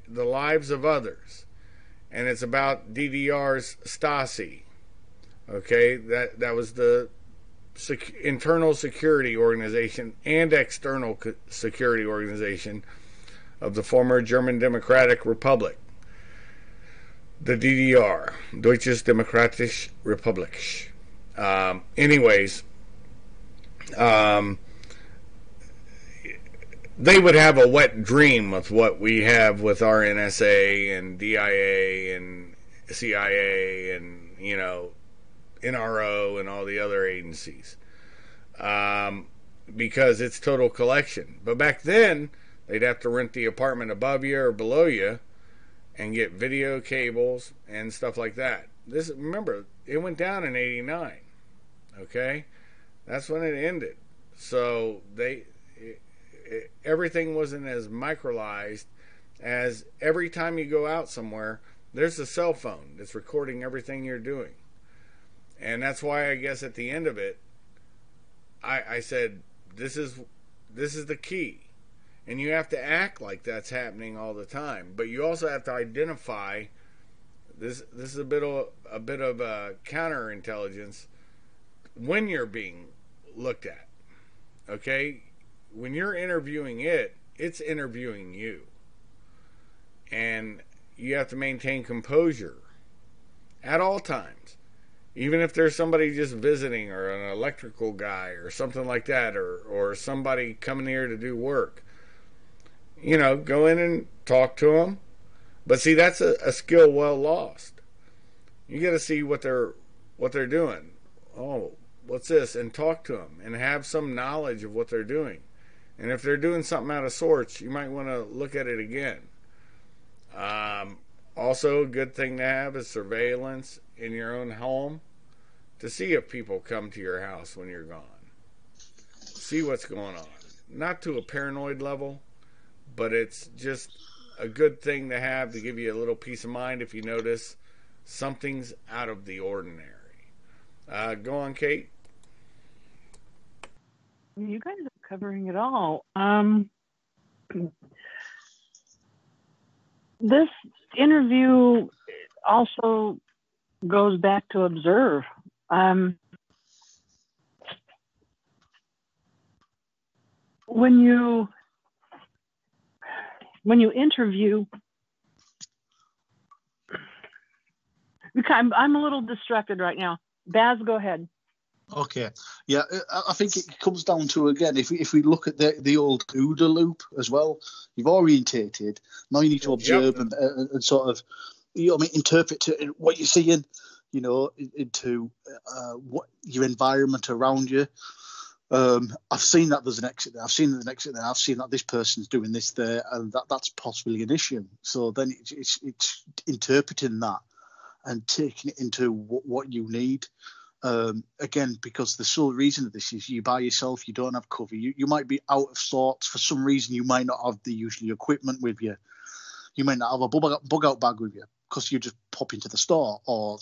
The Lives of Others. And it's about DDR's Stasi. Okay, that was the internal security organization and external security organization of the former German Democratic Republic, the DDR, Deutsches Demokratische Republik. They would have a wet dream with what we have with our NSA and DIA and CIA and, you know, NRO and all the other agencies, because it's total collection. But back then, they'd have to rent the apartment above you or below you and get video cables and stuff like that. Remember, it went down in '89. Okay, that's when it ended. So everything wasn't as microlized as every time you go out somewhere, there's a cell phone that's recording everything you're doing. And that's why I guess at the end of it, I said, this is the key. And you have to act like that's happening all the time. But you also have to identify This is a bit of counterintelligence when you're being looked at. Okay, when you're interviewing it, it's interviewing you, and you have to maintain composure at all times. Even if there's somebody just visiting, or an electrical guy or something like that, or somebody coming here to do work, go in and talk to them. But see, that's a skill well lost. You got to see what they're doing. Oh, what's this? And talk to them and have some knowledge of what they're doing. And if they're doing something out of sorts, you might want to look at it again. Also, a good thing to have is surveillance in your own home to see if people come to your house when you're gone. See what's going on. Not to a paranoid level, but it's just a good thing to have to give you a little peace of mind if you notice something's out of the ordinary. Go on, Kate.
You guys are covering it all. This interview also goes back to observe. When you interview, I'm a little distracted right now. Baz, go ahead.
Okay, yeah, I think it comes down to, again, if we look at the old OODA loop as well, you've orientated, now you need to observe and sort of, interpret what you're seeing, into what your environment around you. I've seen that there's an exit there. I've seen there's an exit there. I've seen that this person's doing this there, and that's possibly an issue. So then it's interpreting that and taking it into what you need. Again, because the sole reason of this is you by yourself, you don't have cover. You might be out of sorts for some reason. You might not have the usual equipment with you. You might not have a bug out bag with you because you just pop into the store, or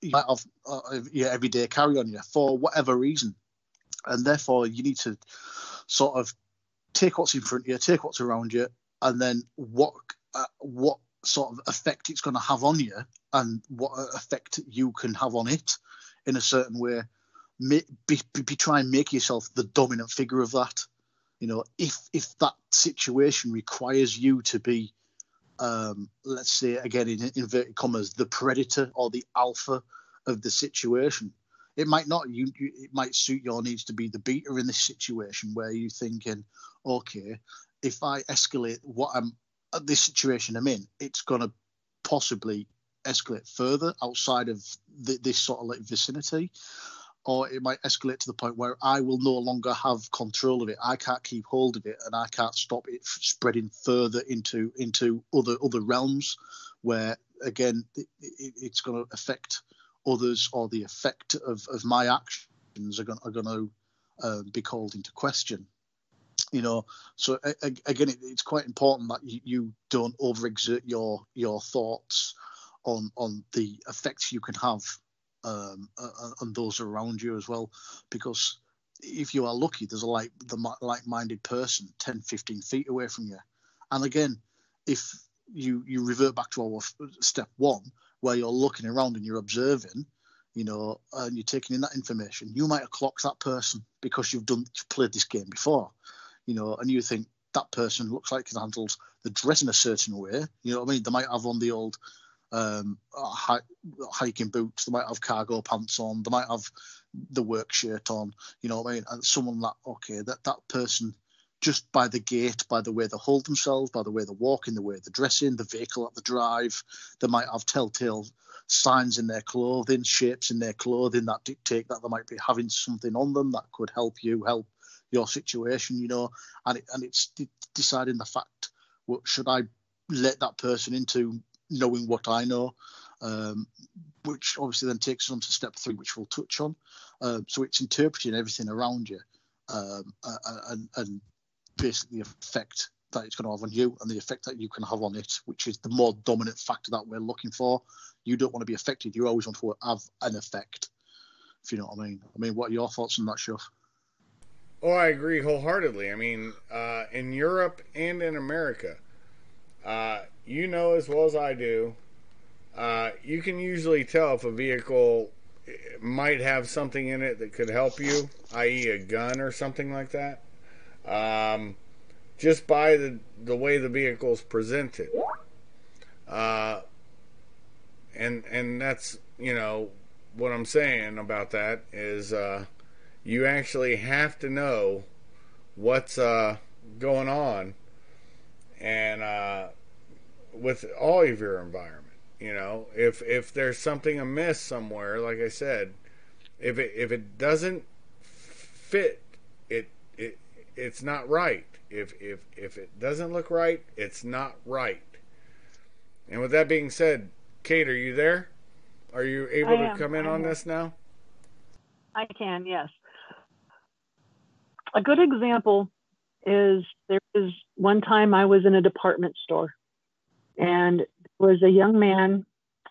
you might have your everyday carry on you for whatever reason. And therefore, you need to sort of take what's in front of you, take what's around you, and then what sort of effect it's going to have on you, and what effect you can have on it in a certain way. Try and make yourself the dominant figure of that. If that situation requires you to be, let's say, again, in inverted commas, the predator or the alpha of the situation. It might not. It might suit your needs to be the beta in this situation, where you're thinking, okay, if I escalate this situation I'm in, it's going to possibly escalate further outside of this sort of vicinity, or it might escalate to the point where I will no longer have control of it. I can't keep hold of it, and I can't stop it spreading further into other realms, where again it's going to affect others, or the effect of my actions are going to be called into question. So again, it's quite important that you don't overexert your thoughts on the effects you can have on those around you as well, because if you are lucky, there's the like-minded person 10, 15 feet away from you. And again, if you revert back to our step one, where you're looking around and you're observing, and you're taking in that information, you might have clocked that person because you've played this game before, and you think that person looks like it handles the dress in a certain way. You know what I mean? They might have on the old hiking boots, they might have cargo pants on, they might have the work shirt on, you know what I mean? And someone that person, just by the gait, by the way they hold themselves, by the way they walk, in the way they dress in, the vehicle that they drive, they might have telltale signs in their clothing, shapes in their clothing that dictate that they might be having something on them that could help your situation, and it's deciding the fact, should I let that person into knowing what I know, which obviously then takes us on to step 3, which we'll touch on. So it's interpreting everything around you, and basically the effect that it's going to have on you and the effect that you can have on it, which is the more dominant factor that we're looking for. You don't want to be affected. You always want to have an effect, if you know what I mean. What are your thoughts on that, Shuff?
Oh, I agree wholeheartedly. In Europe and in America, as well as I do, you can usually tell if a vehicle might have something in it that could help you, i.e., a gun or something like that, just by the way the vehicle's presented. Uh, and that's, what I'm saying about that is you actually have to know what's going on, and with all of your environment. If there's something amiss somewhere, like I said, if it doesn't fit, it's not right. If it doesn't look right, it's not right. And with that being said, Kate, are you there? Are you able to come in on this now?
I can, yes. A good example is there was one time I was in a department store, and there was a young man,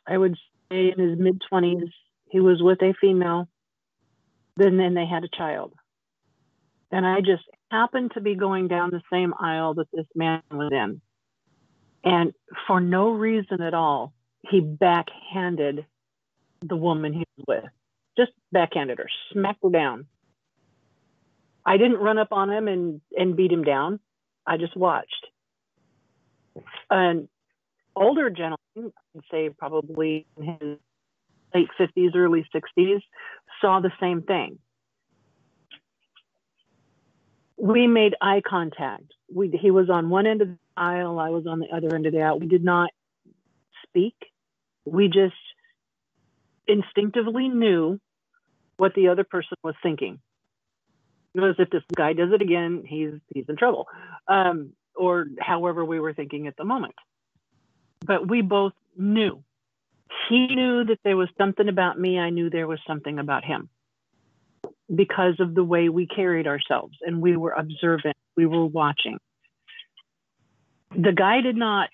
I would say in his mid-20s. He was with a female, then they had a child. And I just happened to be going down the same aisle that this man was in. And for no reason at all, he backhanded the woman he was with. Just backhanded her, smacked her down. I didn't run up on him and beat him down. I just watched. An older gentleman, I'd say probably in his late 50s, early 60s, saw the same thing. We made eye contact. He was on one end of the aisle, I was on the other end of the aisle. We did not speak. We just instinctively knew what the other person was thinking. Because if this guy does it again, he's in trouble, or however we were thinking at the moment. But we both knew. He knew that there was something about me. I knew there was something about him, because of the way we carried ourselves, and we were observant. We were watching. The guy did not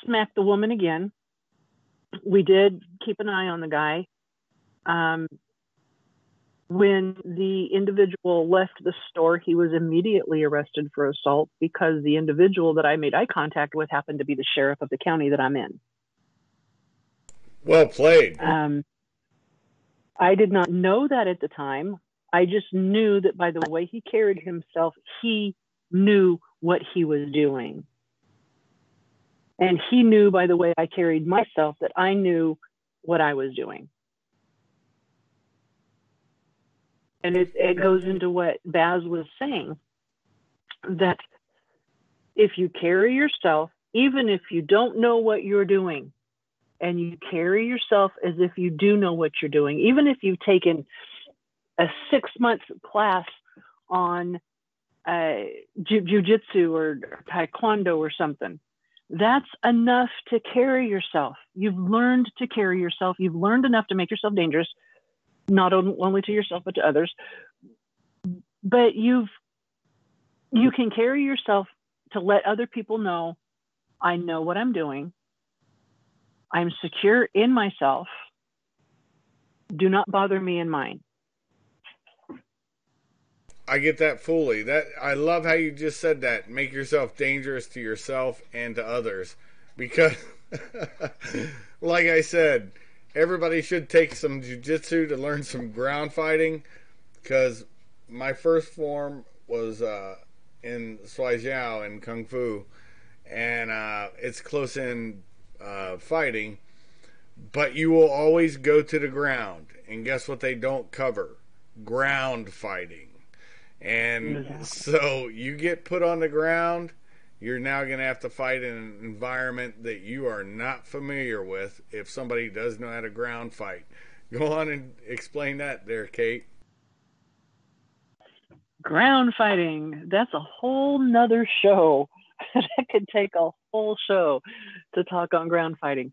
smack the woman again. We did keep an eye on the guy. When the individual left the store, he was immediately arrested for assault because the individual that I made eye contact with happened to be the sheriff of the county that I'm in.
Well played.
I did not know that at the time. I just knew that by the way he carried himself, he knew what he was doing. And he knew by the way I carried myself that I knew what I was doing. And it goes into what Baz was saying, that if you carry yourself, even if you don't know what you're doing, and you carry yourself as if you do know what you're doing, even if you've taken a 6-month class on jiu-jitsu or taekwondo or something, that's enough to carry yourself. You've learned to carry yourself. You've learned enough to make yourself dangerous, not only to yourself, but to others. But you can carry yourself to let other people know, I know what I'm doing. I'm secure in myself. Do not bother me in mine.
I get that fully. I love how you just said that. Make yourself dangerous to yourself and to others. Because, like I said, everybody should take some jiu-jitsu to learn some ground fighting. Because my first form was in Sui Jiao in Kung Fu. And it's close-in fighting. But you will always go to the ground. And guess what they don't cover? Ground fighting. And so you get put on the ground, you're now going to have to fight in an environment that you are not familiar with if somebody does know how to ground fight. Go on and explain that there, Kate.
Ground fighting, that's a whole nother show. That could take a whole show to talk on ground fighting.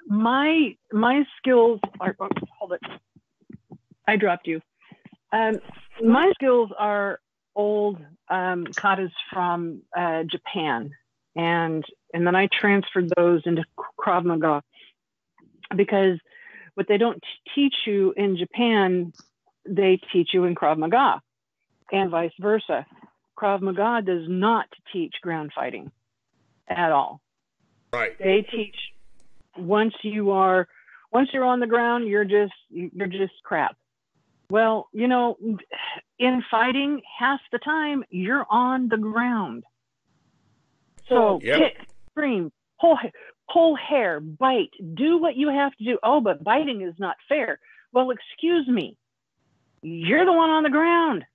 My skills are, hold it, I dropped you. My skills are old katas from Japan, and then I transferred those into Krav Maga, because what they don't teach you in Japan, they teach you in Krav Maga, and vice versa. Krav Maga does not teach ground fighting at all.
Right.
They teach once you're on the ground, you're just crap. Well, in fighting, half the time you're on the ground. So kick, scream, pull hair, bite, do what you have to do. Oh, but biting is not fair. Well, excuse me. You're the one on the ground.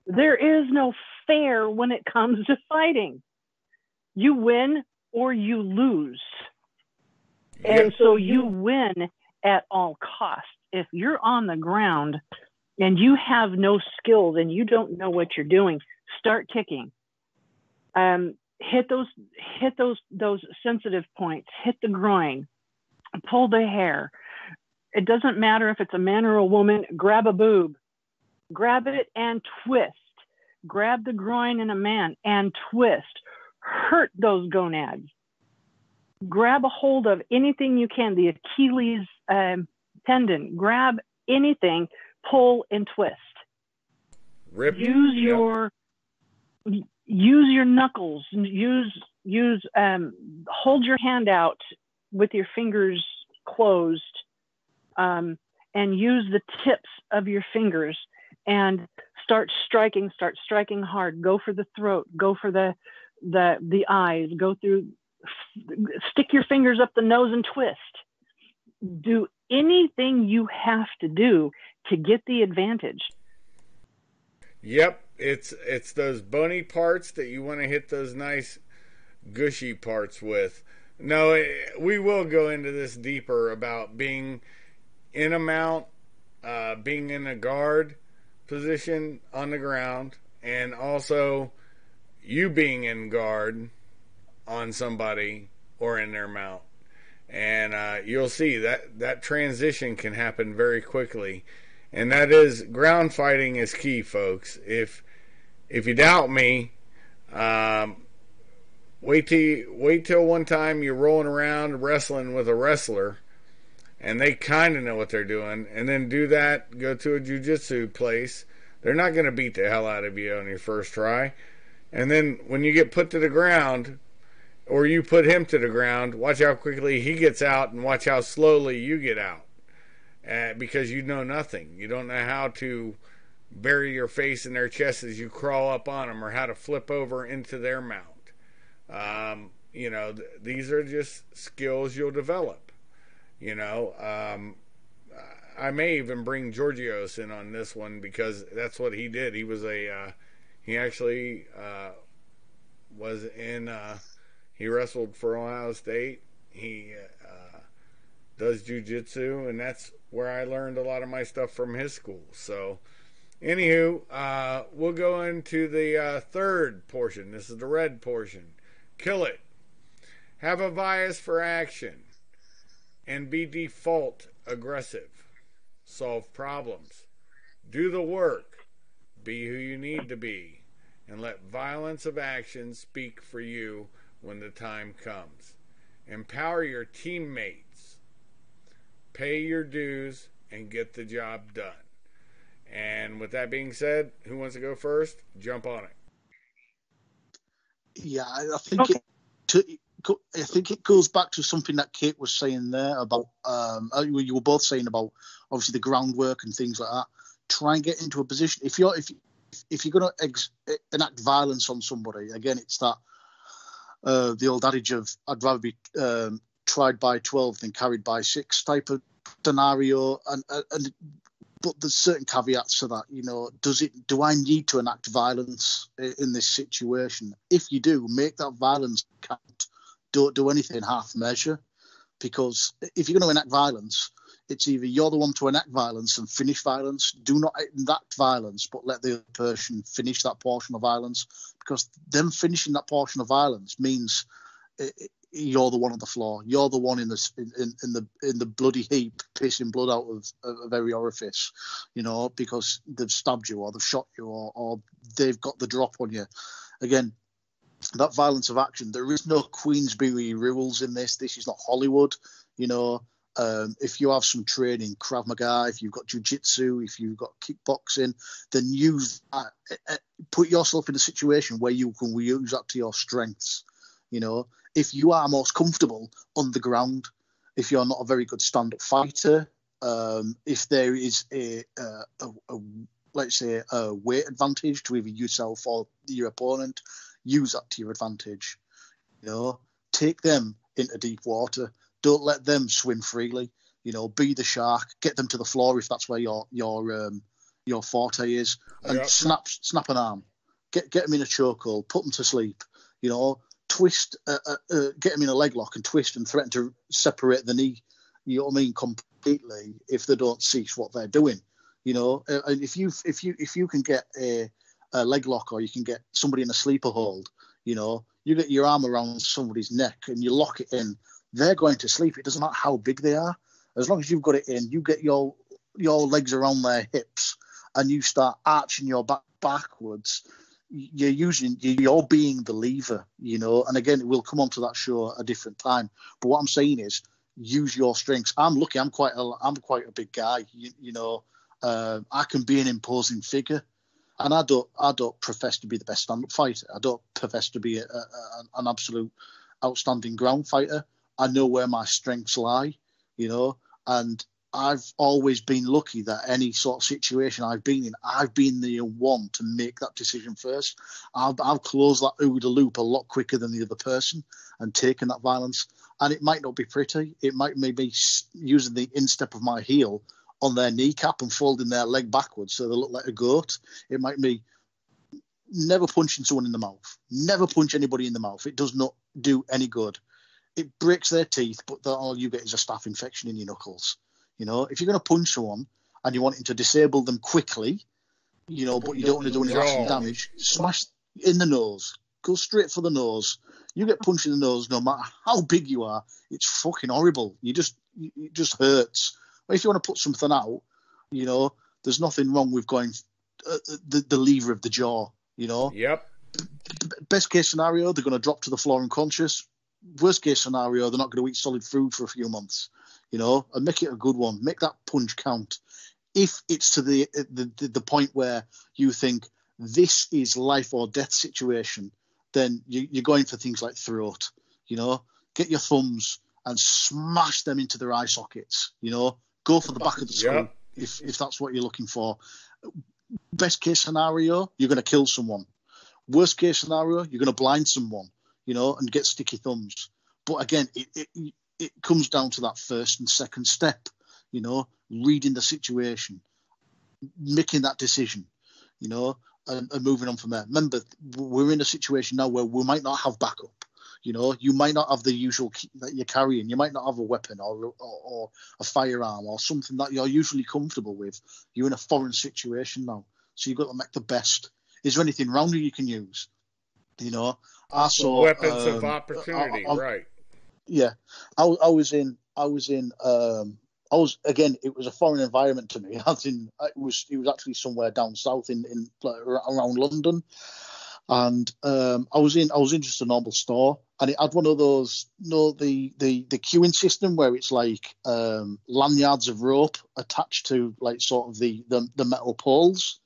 There is no fair when it comes to fighting. You win or you lose. And so you win at all costs. If you're on the ground and you have no skills and you don't know what you're doing, start kicking. Hit those sensitive points. Hit the groin. Pull the hair. It doesn't matter if it's a man or a woman. Grab a boob. Grab it and twist. Grab the groin in a man and twist. Hurt those gonads. Grab a hold of anything you can. The Achilles tendon. Grab anything. Pull and twist.
Rip.
Use your knuckles. Hold your hand out with your fingers closed, and use the tips of your fingers and start striking hard. Go for the throat. Go for the eyes. Stick your fingers up the nose and twist. Do anything you have to do to get the advantage.
Yep, it's those bony parts that you want to hit those nice gushy parts with. No, we will go into this deeper about being in a mount, being in a guard position on the ground, and also you being in guard on somebody or in their mount. And you'll see that transition can happen very quickly. And that is, ground fighting is key, folks. If you doubt me, wait till one time you're rolling around wrestling with a wrestler and they kind of know what they're doing, and then do that, go to a jiu-jitsu place. They're not going to beat the hell out of you on your first try. And then when you get put to the ground, or you put him to the ground, watch how quickly he gets out and watch how slowly you get out. Because you know nothing. You don't know how to bury your face in their chest as you crawl up on them, or how to flip over into their mount. These are just skills you'll develop. I may even bring Georgios in on this one, because that's what he did. He was he actually was in, he wrestled for Ohio State. He does jiu-jitsu, and that's where I learned a lot of my stuff from his school. So, anywho, we'll go into the third portion. This is the red portion. Kill it. Have a bias for action, and be default aggressive. Solve problems. Do the work. Be who you need to be. And let violence of action speak for you when the time comes. Empower your teammates. Pay your dues and get the job done. And with that being said, who wants to go first? Jump on it.
Yeah, I think it goes back to something that Kate was saying there about you were both saying about obviously the groundwork and things like that. Try and get into a position. If you're going to enact violence on somebody, again, it's that the old adage of I'd rather be tried by 12 than carried by 6 type of scenario. But there's certain caveats to that. Do I need to enact violence in this situation? If you do, make that violence count. Don't do anything half measure, because if you're going to enact violence, it's either you're the one to enact violence and finish violence. Do not enact violence, but let the other person finish that portion of violence, because them finishing that portion of violence means you're the one on the floor. You're the one in the bloody heap, pissing blood out of every orifice, because they've stabbed you or they've shot you or they've got the drop on you. Again, that violence of action. There is no Queensberry rules in this. This is not Hollywood, If you have some training, Krav Maga, if you've got jiu-jitsu, if you've got kickboxing, then put yourself in a situation where you can use that to your strengths. You know, if you are most comfortable on the ground, if you're not a very good stand-up fighter, if there is let's say a weight advantage to either yourself or your opponent, use that to your advantage. You know, take them into deep water. Don't let them swim freely. You know, be the shark. Get them to the floor if that's where your forte is, and snap an arm. Get them in a chokehold. Put them to sleep. You know, twist. Get them in a leg lock and twist and threaten to separate the knee. You know what I mean? Completely if they don't cease what they're doing. You know, and if you can get a leg lock or you can get somebody in a sleeper hold, you know, you get your arm around somebody's neck and you lock it in, they're going to sleep. It doesn't matter how big they are. As long as you've got it in, you get your legs around their hips and you start arching your back backwards. You're being the lever, you know. And again, we'll come on to that show at a different time. But what I'm saying is, use your strengths. I'm lucky. I'm quite a big guy, you know. I can be an imposing figure, and I don't profess to be the best stand-up fighter. I don't profess to be an absolute outstanding ground fighter. I know where my strengths lie, you know, and I've always been lucky that any sort of situation I've been in, I've been the one to make that decision first. I've closed that OODA loop a lot quicker than the other person and taken that violence. And it might not be pretty. It might maybe using the instep of my heel on their kneecap and folding their leg backwards so they look like a goat. It might be never punching someone in the mouth. Never punch anybody in the mouth. It does not do any good. It breaks their teeth, but all you get is a staph infection in your knuckles. You know, if you're going to punch someone and you want to disable them quickly, you know, but you don't want to do any lasting damage, smash in the nose. Go straight for the nose. You get punched in the nose, no matter how big you are, it's fucking horrible. It just hurts. But if you want to put something out, you know, there's nothing wrong with going the lever of the jaw, you know.
Yep.
Best case scenario, they're going to drop to the floor unconscious. Worst case scenario, they're not going to eat solid food for a few months, you know, and make it a good one. Make that punch count. If it's to the point where you think this is life or death situation, then you're going for things like throat, you know. Get your thumbs and smash them into their eye sockets, you know. Go for the back of the skull if that's what you're looking for. Best case scenario, you're going to kill someone. Worst case scenario, you're going to blind someone, you know, and get sticky thumbs. But again, it comes down to that first and second step, you know, reading the situation, making that decision, you know, and moving on from there. Remember, we're in a situation now where we might not have backup. You know, you might not have the usual key that you're carrying. You might not have a weapon or a firearm or something that you're usually comfortable with. You're in a foreign situation now, so you've got to make the best. Is there anything around you can use? You know, I saw
weapons of opportunity, right?
Yeah, I was again. It was a foreign environment to me. It was actually somewhere down south in like, around London. And I was in just a normal store, and it had one of those, you know, the queuing system where it's like lanyards of rope attached to like sort of the metal poles.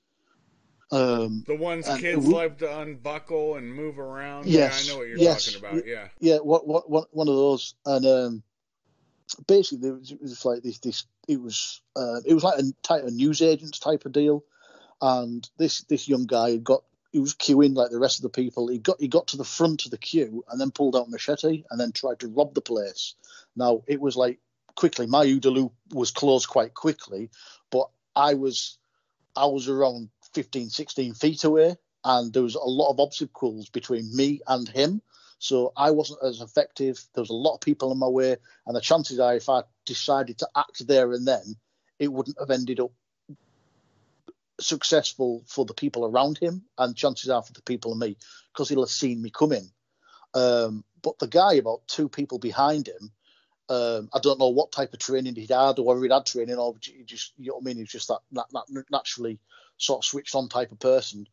The ones kids like to unbuckle and move around.
Yes,
yeah, I know what you're talking about.
Yeah. What one of those, and basically it was like this. It was like a newsagents type of deal, and this young guy he was queuing like the rest of the people. He got to the front of the queue and then pulled out a machete and then tried to rob the place. Now, it was like quickly, my OODA loop was closed quite quickly, but I was around 15, 16 feet away, and there was a lot of obstacles between me and him. So I wasn't as effective. There was a lot of people in my way, and the chances are if I decided to act there and then, it wouldn't have ended up successful for the people around him, and chances are for the people and me, because he'll have seen me coming. But the guy about two people behind him, I don't know what type of training he'd had, or whether he'd had training, or he just, you know what I mean, he's just that naturally sort of switched on type of person.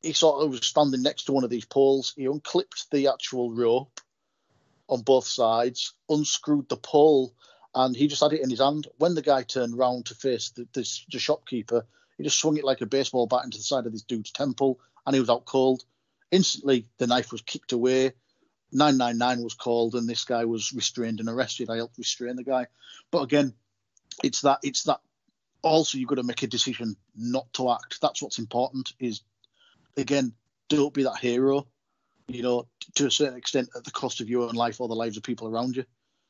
He sort of was standing next to one of these poles. He unclipped the actual rope on both sides, unscrewed the pole, and he just had it in his hand. When the guy turned round to face the shopkeeper, he just swung it like a baseball bat into the side of this dude's temple, and he was out cold. Instantly, the knife was kicked away. 999 was called, and this guy was restrained and arrested. I helped restrain the guy. But again, it's that also you've got to make a decision not to act. That's what's important is, again, don't be that hero, to a certain extent at the cost of your own life or the lives of people around you,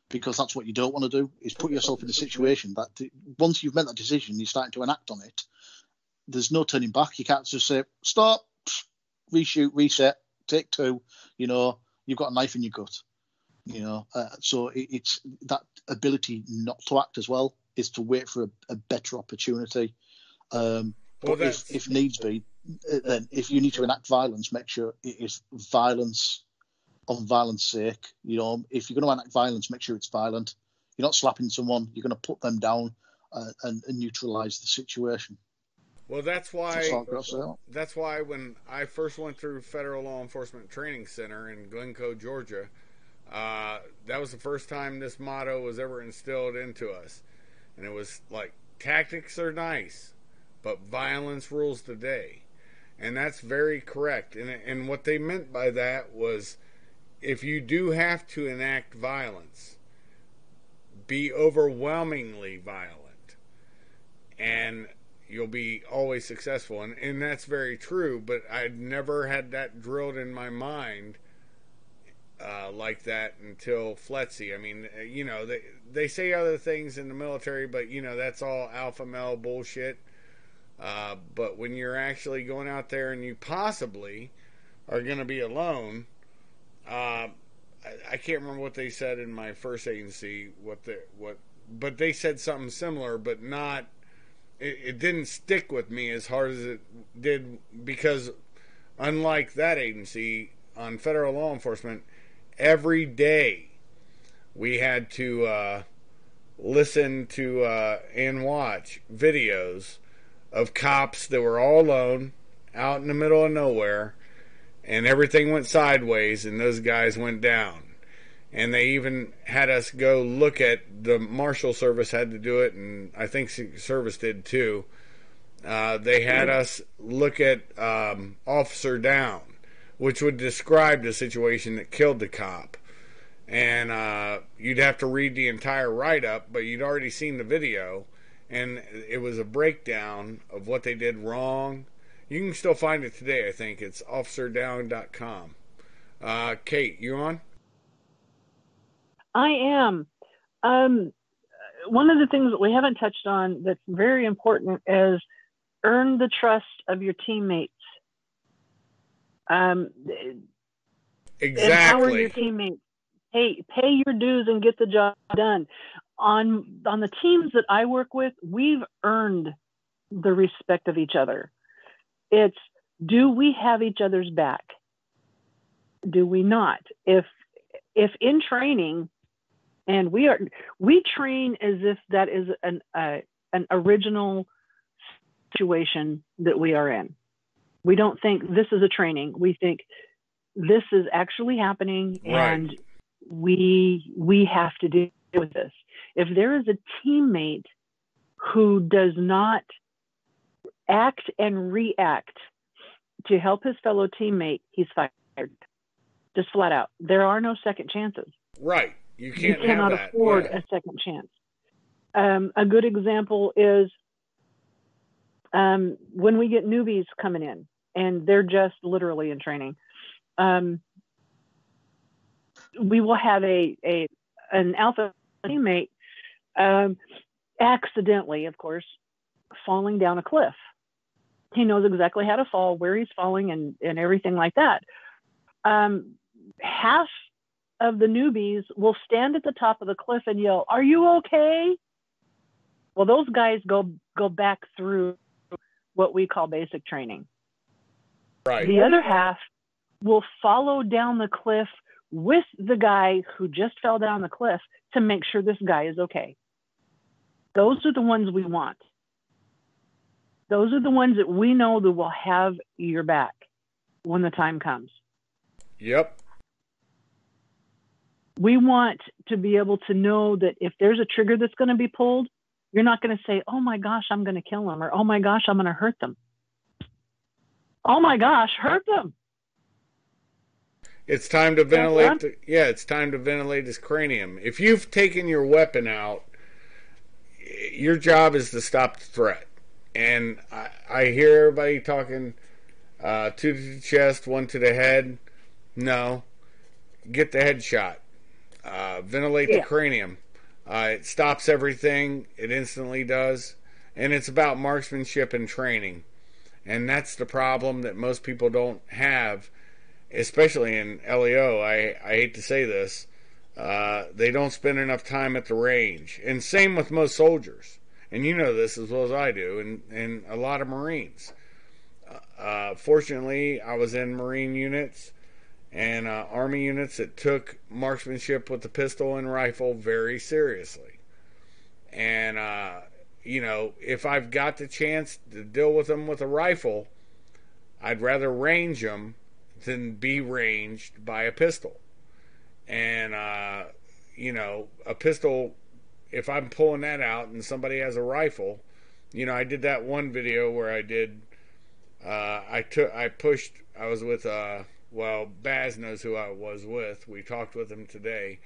because that's what you don't want to do, is put yourself in a situation that once you've made that decision, you're starting to enact on it, there's no turning back. You can't just say, stop, reshoot, reset, take two, you've got a knife in your gut. So it's that ability not to act as well is to wait for a better opportunity. But if needs be, then if you need to enact violence, make sure it is violence on violence sake. If you're going to enact violence, make sure it's violent. You're not slapping someone. You're going to put them down and neutralize the situation.
Well, that's why when I first went through Federal Law Enforcement Training Center in Glencoe, Georgia, that was the first time this motto was ever instilled into us. And it was like, tactics are nice, but violence rules the day. And that's very correct. And what they meant by that was, if you do have to enact violence, be overwhelmingly violent, and you'll be always successful. And that's very true, but I'd never had that drilled in my mind like that until FLETC. I mean, they say other things in the military, but, that's all alpha male bullshit. But when you're actually going out there and you possibly are going to be alone, I can't remember what they said in my first agency, but they said something similar, but not, it didn't stick with me as hard as it did, because unlike that agency, on federal law enforcement, every day we had to listen to and watch videos of cops that were all alone out in the middle of nowhere, and everything went sideways and those guys went down. And they even had us go look at, the Marshal Service had to do it, and I think Service did too. They had us look at Officer Down, which would describe the situation that killed the cop. And you'd have to read the entire write-up, but you'd already seen the video, and it was a breakdown of what they did wrong. You can still find it today, I think. It's officerdown.com. Kate, you on?
I am. One of the things that we haven't touched on that's very important is earn the trust of your teammates.
Exactly.
Empower your teammates. Pay your dues and get the job done. On the teams that I work with, we've earned the respect of each other. It's, do we have each other's back? Do we not? If in training, and we train as if that is an original situation that we are in. We don't think this is a training. We think this is actually happening, and
right.
we have to deal with this. If there is a teammate who does not act and react to help his fellow teammate, he's fired. Just flat out. There are no second chances.
Right. You
cannot afford a second chance. A good example is when we get newbies coming in and they're just literally in training. We will have an alpha teammate accidentally, of course, falling down a cliff. He knows exactly how to fall, where he's falling, and everything like that. Half of the newbies will stand at the top of the cliff and yell, "Are you okay?" Well, those guys go back through what we call basic training.
Right.
The other half will follow down the cliff with the guy who just fell down the cliff to make sure this guy is okay. Those are the ones we want. Those are the ones that we know that will have your back when the time comes.
Yep.
We want to be able to know that if there's a trigger that's going to be pulled, you're not going to say, "Oh my gosh, I'm going to kill them," or "Oh my gosh, I'm going to hurt them." Oh my gosh, hurt them.
It's time to ventilate. It's time to ventilate his cranium. If you've taken your weapon out, your job is to stop the threat. And I hear everybody talking two to the chest, one to the head. No, get the head shot. Ventilate the cranium. It stops everything. It instantly does. And it's about marksmanship and training. And that's the problem that most people don't have, especially in LEO. I hate to say this. They don't spend enough time at the range. And same with most soldiers. And you know this as well as I do, and a lot of Marines. Fortunately, I was in Marine units and Army units that took marksmanship with the pistol and rifle very seriously. And, if I've got the chance to deal with them with a rifle, I'd rather range them than be ranged by a pistol. And, a pistol, if I'm pulling that out and somebody has a rifle, I did that one video where I was with, Baz knows who I was with. We talked with him today.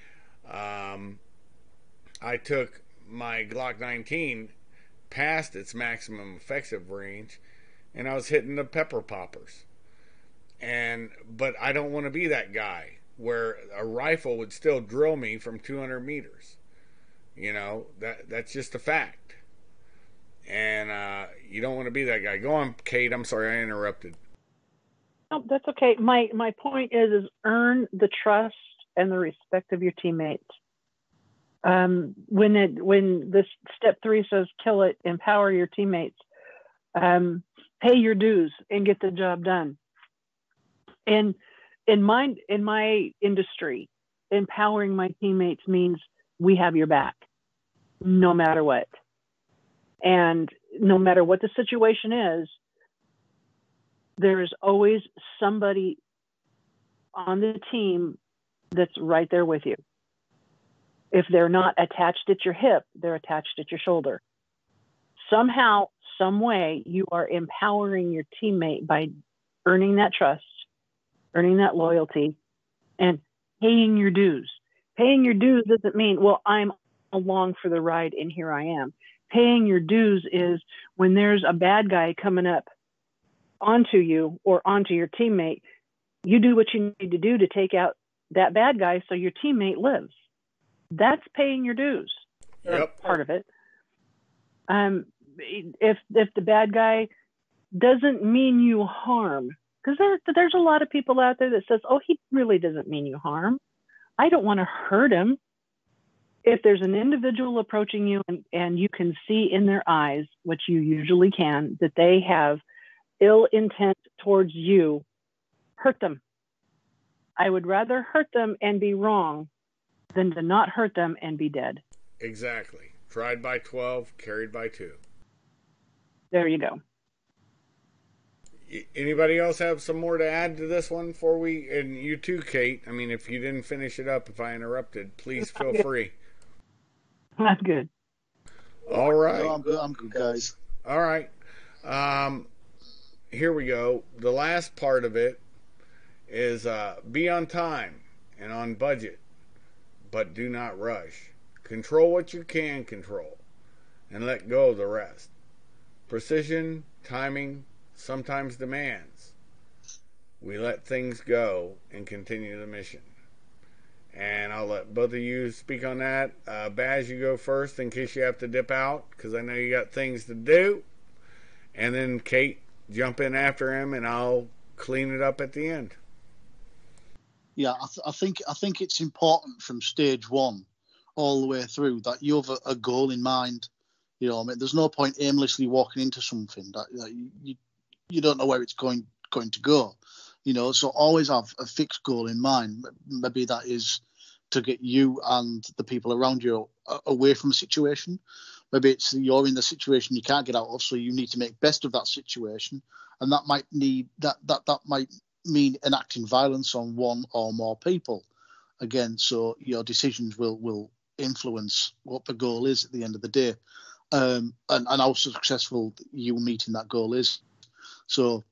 I took my Glock 19 past its maximum effective range, and I was hitting the pepper poppers. But I don't want to be that guy where a rifle would still drill me from 200 meters. That's just a fact. And you don't want to be that guy. Go on, Kate. I'm sorry I interrupted.
No, that's okay. My point is earn the trust and the respect of your teammates. When this step 3 says kill it, empower your teammates, pay your dues and get the job done. And in my industry, empowering my teammates means we have your back, no matter what. And no matter what the situation is, there is always somebody on the team that's right there with you. If they're not attached at your hip, they're attached at your shoulder. Somehow, some way, you are empowering your teammate by earning that trust, earning that loyalty, and paying your dues. Paying your dues doesn't mean, well, I'm along for the ride and here I am. Paying your dues is when there's a bad guy coming up onto you or onto your teammate, you do what you need to do to take out that bad guy so your teammate lives. That's paying your dues.
Yep.
Part of it. If the bad guy doesn't mean you harm, because there's a lot of people out there that says, oh, he really doesn't mean you harm. I don't want to hurt him. If there's an individual approaching you and you can see in their eyes, which you usually can, that they have ill intent towards you, hurt them. I would rather hurt them and be wrong than to not hurt them and be dead.
Exactly. Tried by 12, carried by 2.
There you go.
Anybody else have some more to add to this one before we, and you too, Kate? I mean, if you didn't finish it up, if I interrupted, please feel free.
That's good.
All right.
No, I'm good, guys.
All right. Here we go. The last part of it is be on time and on budget, but do not rush. Control what you can control and let go of the rest. Precision, timing, sometimes demands. We let things go and continue the mission. And I'll let both of you speak on that. Baz, you go first in case you have to dip out, because I know you got things to do. And then Kate, jump in after him, and I'll clean it up at the end.
Yeah, I think it's important from stage 1 all the way through that you have a goal in mind. You know, I mean, there's no point aimlessly walking into something that you don't know where it's going to go. You know, so always have a fixed goal in mind. Maybe that is to get you and the people around you away from a situation. Maybe it's you're in the situation you can't get out of, so you need to make best of that situation, and that might mean enacting violence on one or more people. Again, so your decisions will influence what the goal is at the end of the day, and how successful you meeting that goal is. So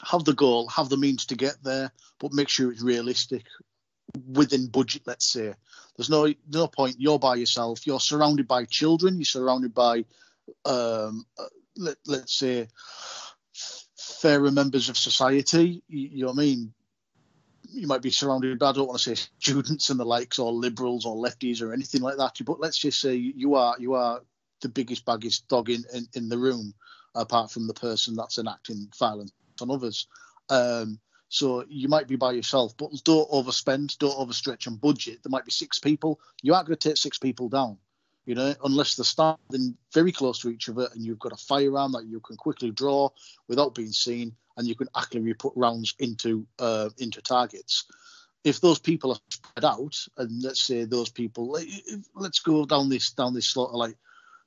have the goal, have the means to get there, but make sure it's realistic within budget. Let's say there's no point. You're by yourself. You're surrounded by children. You're surrounded by let's say fairer members of society. You know what I mean? You might be surrounded by, I don't want to say students and the likes, or liberals or lefties or anything like that, but let's just say you are the biggest, baggest dog in the room, apart from the person that's enacting violence on others. So you might be by yourself, but don't overspend, don't overstretch on budget. There might be 6 people. You aren't going to take 6 people down, you know, unless they're standing very close to each other and you've got a firearm that you can quickly draw without being seen, and you can accurately put rounds into targets. If those people are spread out, and let's say those people, let's go down this sort of like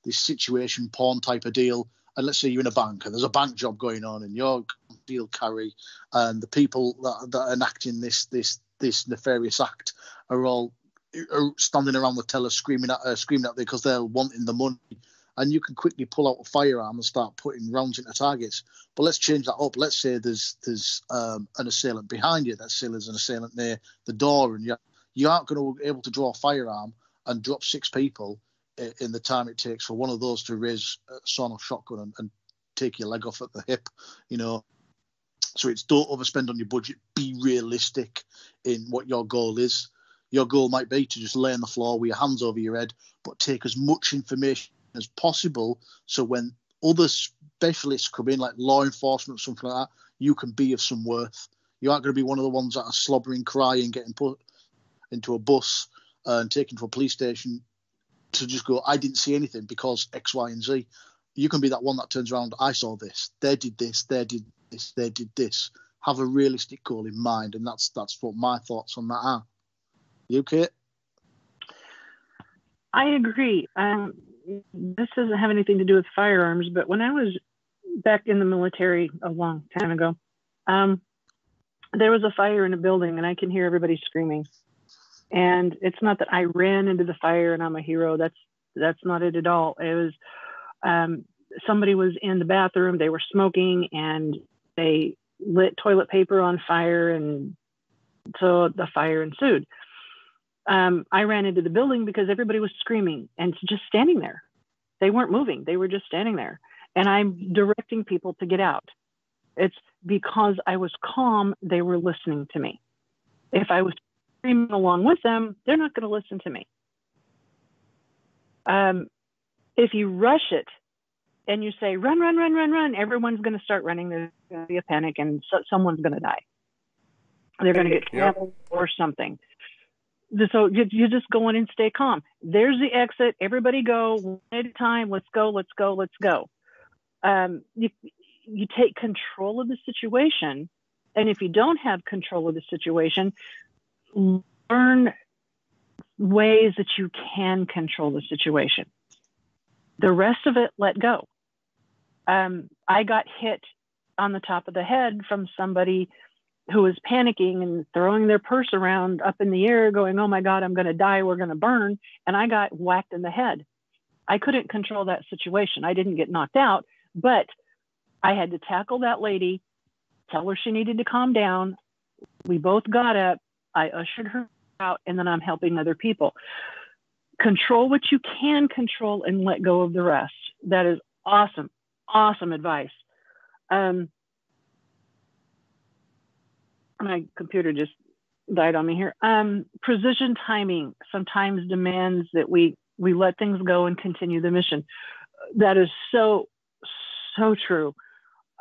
this situation porn type of deal, and let's say you're in a bank and there's a bank job going on, and you're deal carry, and the people that are enacting this nefarious act are standing around the teller screaming at them because they're wanting the money. And you can quickly pull out a firearm and start putting rounds into targets. But let's change that up. Let's say there's an assailant behind you. Let's say there's an assailant near the door, and you aren't going to be able to draw a firearm and drop 6 people in the time it takes for one of those to raise a sawn-off shotgun and take your leg off at the hip, you know. So it's don't overspend on your budget. Be realistic in what your goal is. Your goal might be to just lay on the floor with your hands over your head, but take as much information as possible, so when other specialists come in, like law enforcement or something like that, you can be of some worth. You aren't going to be one of the ones that are slobbering, crying, getting put into a bus and taken to a police station to just go, I didn't see anything because X, Y, and Z. You can be that one that turns around, I saw this, they did this, they did this, they did this. Have a realistic goal in mind, and that's what my thoughts on that are. You, Kate?
I agree. This doesn't have anything to do with firearms, but when I was back in the military a long time ago, there was a fire in a building, and I can hear everybody screaming. And it's not that I ran into the fire and I'm a hero. That's not it at all. It was somebody was in the bathroom. They were smoking, and they lit toilet paper on fire, and so the fire ensued. I ran into the building because everybody was screaming and just standing there. They weren't moving. They were just standing there. And I'm directing people to get out. It's because I was calm, they were listening to me. If I was screaming along with them, they're not going to listen to me. If you rush it and you say, run, run, run, run, run, everyone's going to start running. There's going to be a panic, and someone's going to die. They're going to get killed or something. So you just go in and stay calm. There's the exit. Everybody go one at a time. Let's go, let's go, let's go. You take control of the situation. And if you don't have control of the situation, learn ways that you can control the situation. The rest of it, let go. I got hit on the top of the head from somebody who was panicking and throwing their purse around up in the air going, oh my God, I'm going to die. We're going to burn. And I got whacked in the head. I couldn't control that situation. I didn't get knocked out, but I had to tackle that lady, tell her she needed to calm down. We both got up. I ushered her out, and then I'm helping other people. Control what you can control and let go of the rest. That is awesome. Awesome advice. My computer just died on me here. Precision timing sometimes demands that we let things go and continue the mission. That is so true.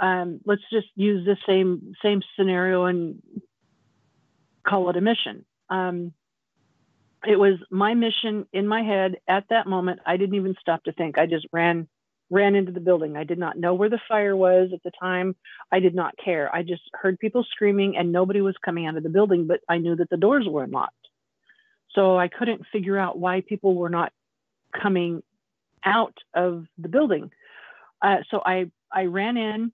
Let's just use the same scenario and call it a mission. It was my mission in my head at that moment. I didn't even stop to think. I just ran into the building. I did not know where the fire was at the time. I did not care. I just heard people screaming, and nobody was coming out of the building, but I knew that the doors were unlocked. So I couldn't figure out why people were not coming out of the building. So I ran in.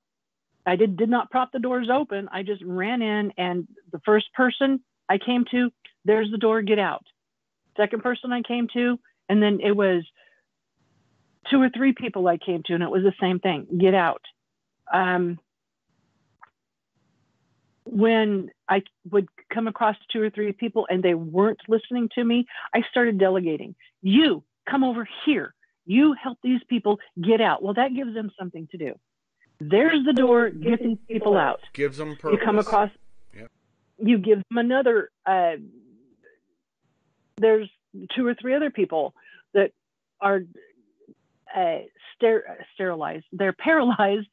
I did not prop the doors open. I just ran in, and the first person I came to, there's the door, get out. Second person I came to, and then it was 2 or 3 people I came to, and it was the same thing, get out. when I would come across 2 or 3 people and they weren't listening to me, I started delegating. You come over here. You help these people get out. Well, that gives them something to do. There's the door. Get these people out.
Gives them purpose.
You come across,
yep.
You give them another, there's 2 or 3 other people that are sterilized. They're paralyzed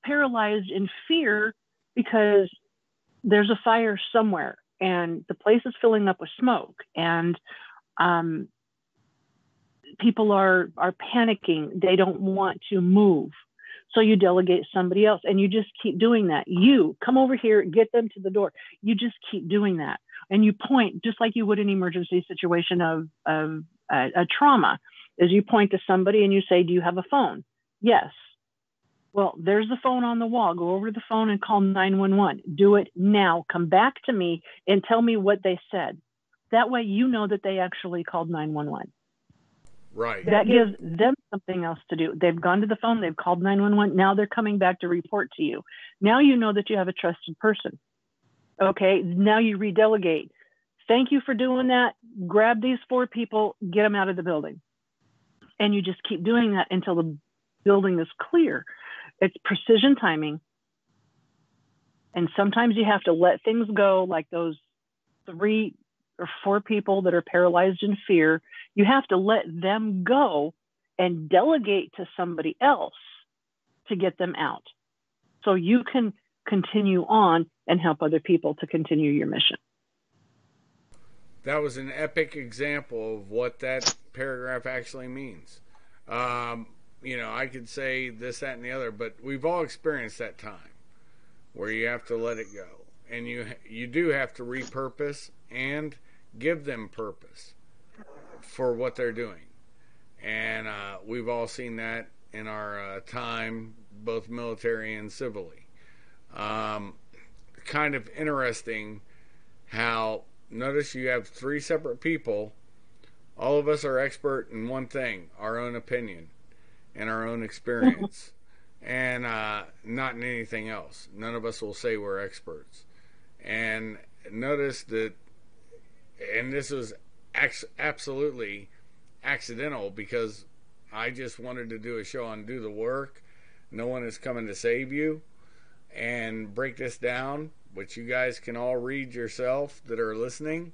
in fear because there's a fire somewhere and the place is filling up with smoke, and people are panicking. They don't want to move. So you delegate somebody else, and you just keep doing that. You come over here, get them to the door. You just keep doing that. And you point, just like you would in an emergency situation of a trauma, is you point to somebody and you say, do you have a phone? Yes. Well, there's the phone on the wall. Go over to the phone and call 911. Do it now. Come back to me and tell me what they said. That way you know that they actually called 911.
Right.
That gives them something else to do. They've gone to the phone. They've called 911. Now they're coming back to report to you. Now you know that you have a trusted person. Okay. Now you redelegate. Thank you for doing that. Grab these 4 people, get them out of the building. And you just keep doing that until the building is clear. It's precision timing. And sometimes you have to let things go, like those 3 or 4 people that are paralyzed in fear. You have to let them go and delegate to somebody else to get them out, so you can continue on and help other people to continue your mission.
That was an epic example of what that paragraph actually means. I could say this, that, and the other, but we've all experienced that time where you have to let it go, and you do have to repurpose and give them purpose for what they're doing. And we've all seen that in our time, both military and civilly. Kind of interesting how, notice you have 3 separate people. All of us are expert in one thing, our own opinion and our own experience, and not in anything else. None of us will say we're experts. And notice that, and this was absolutely accidental, because I just wanted to do a show on do the work. No one is coming to save you, and break this down, which you guys can all read yourself that are listening,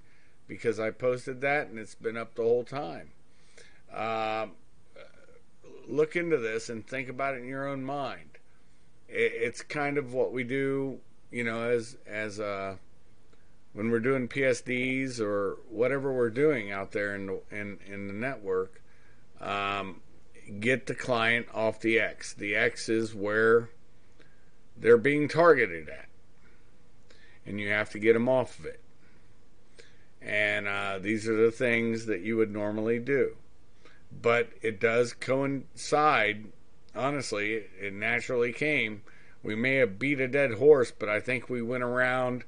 because I posted that and it's been up the whole time. Look into this and think about it in your own mind. It's kind of what we do, as when we're doing PSDs or whatever we're doing out there in the network. Get the client off the X. The X is where they're being targeted at, and you have to get them off of it. And these are the things that you would normally do. But it does coincide, honestly, it naturally came. We may have beat a dead horse, but I think we went around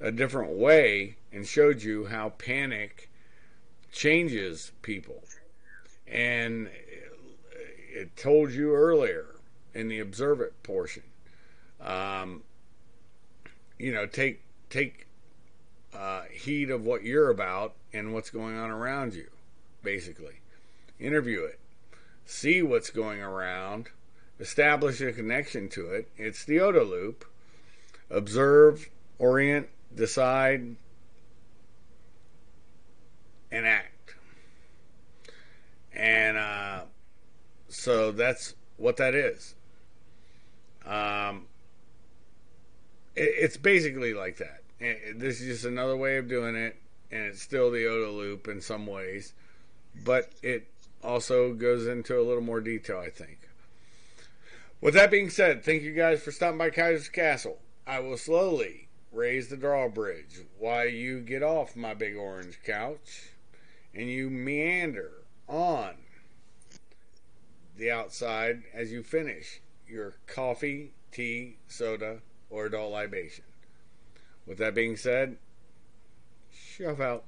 a different way and showed you how panic changes people. And it told you earlier in the observe it portion, take heed of what you're about and what's going on around you, basically. Interview it. See what's going around. Establish a connection to it. It's the OODA Loop. Observe, orient, decide, and act. And so that's what that is. It's basically like that. This is just another way of doing it, and it's still the OODA Loop in some ways, but it also goes into a little more detail, I think. With that being said, thank you guys for stopping by Kaiser's Castle. I will slowly raise the drawbridge while you get off my big orange couch and you meander on the outside as you finish your coffee, tea, soda, or adult libation. With that being said, shove out.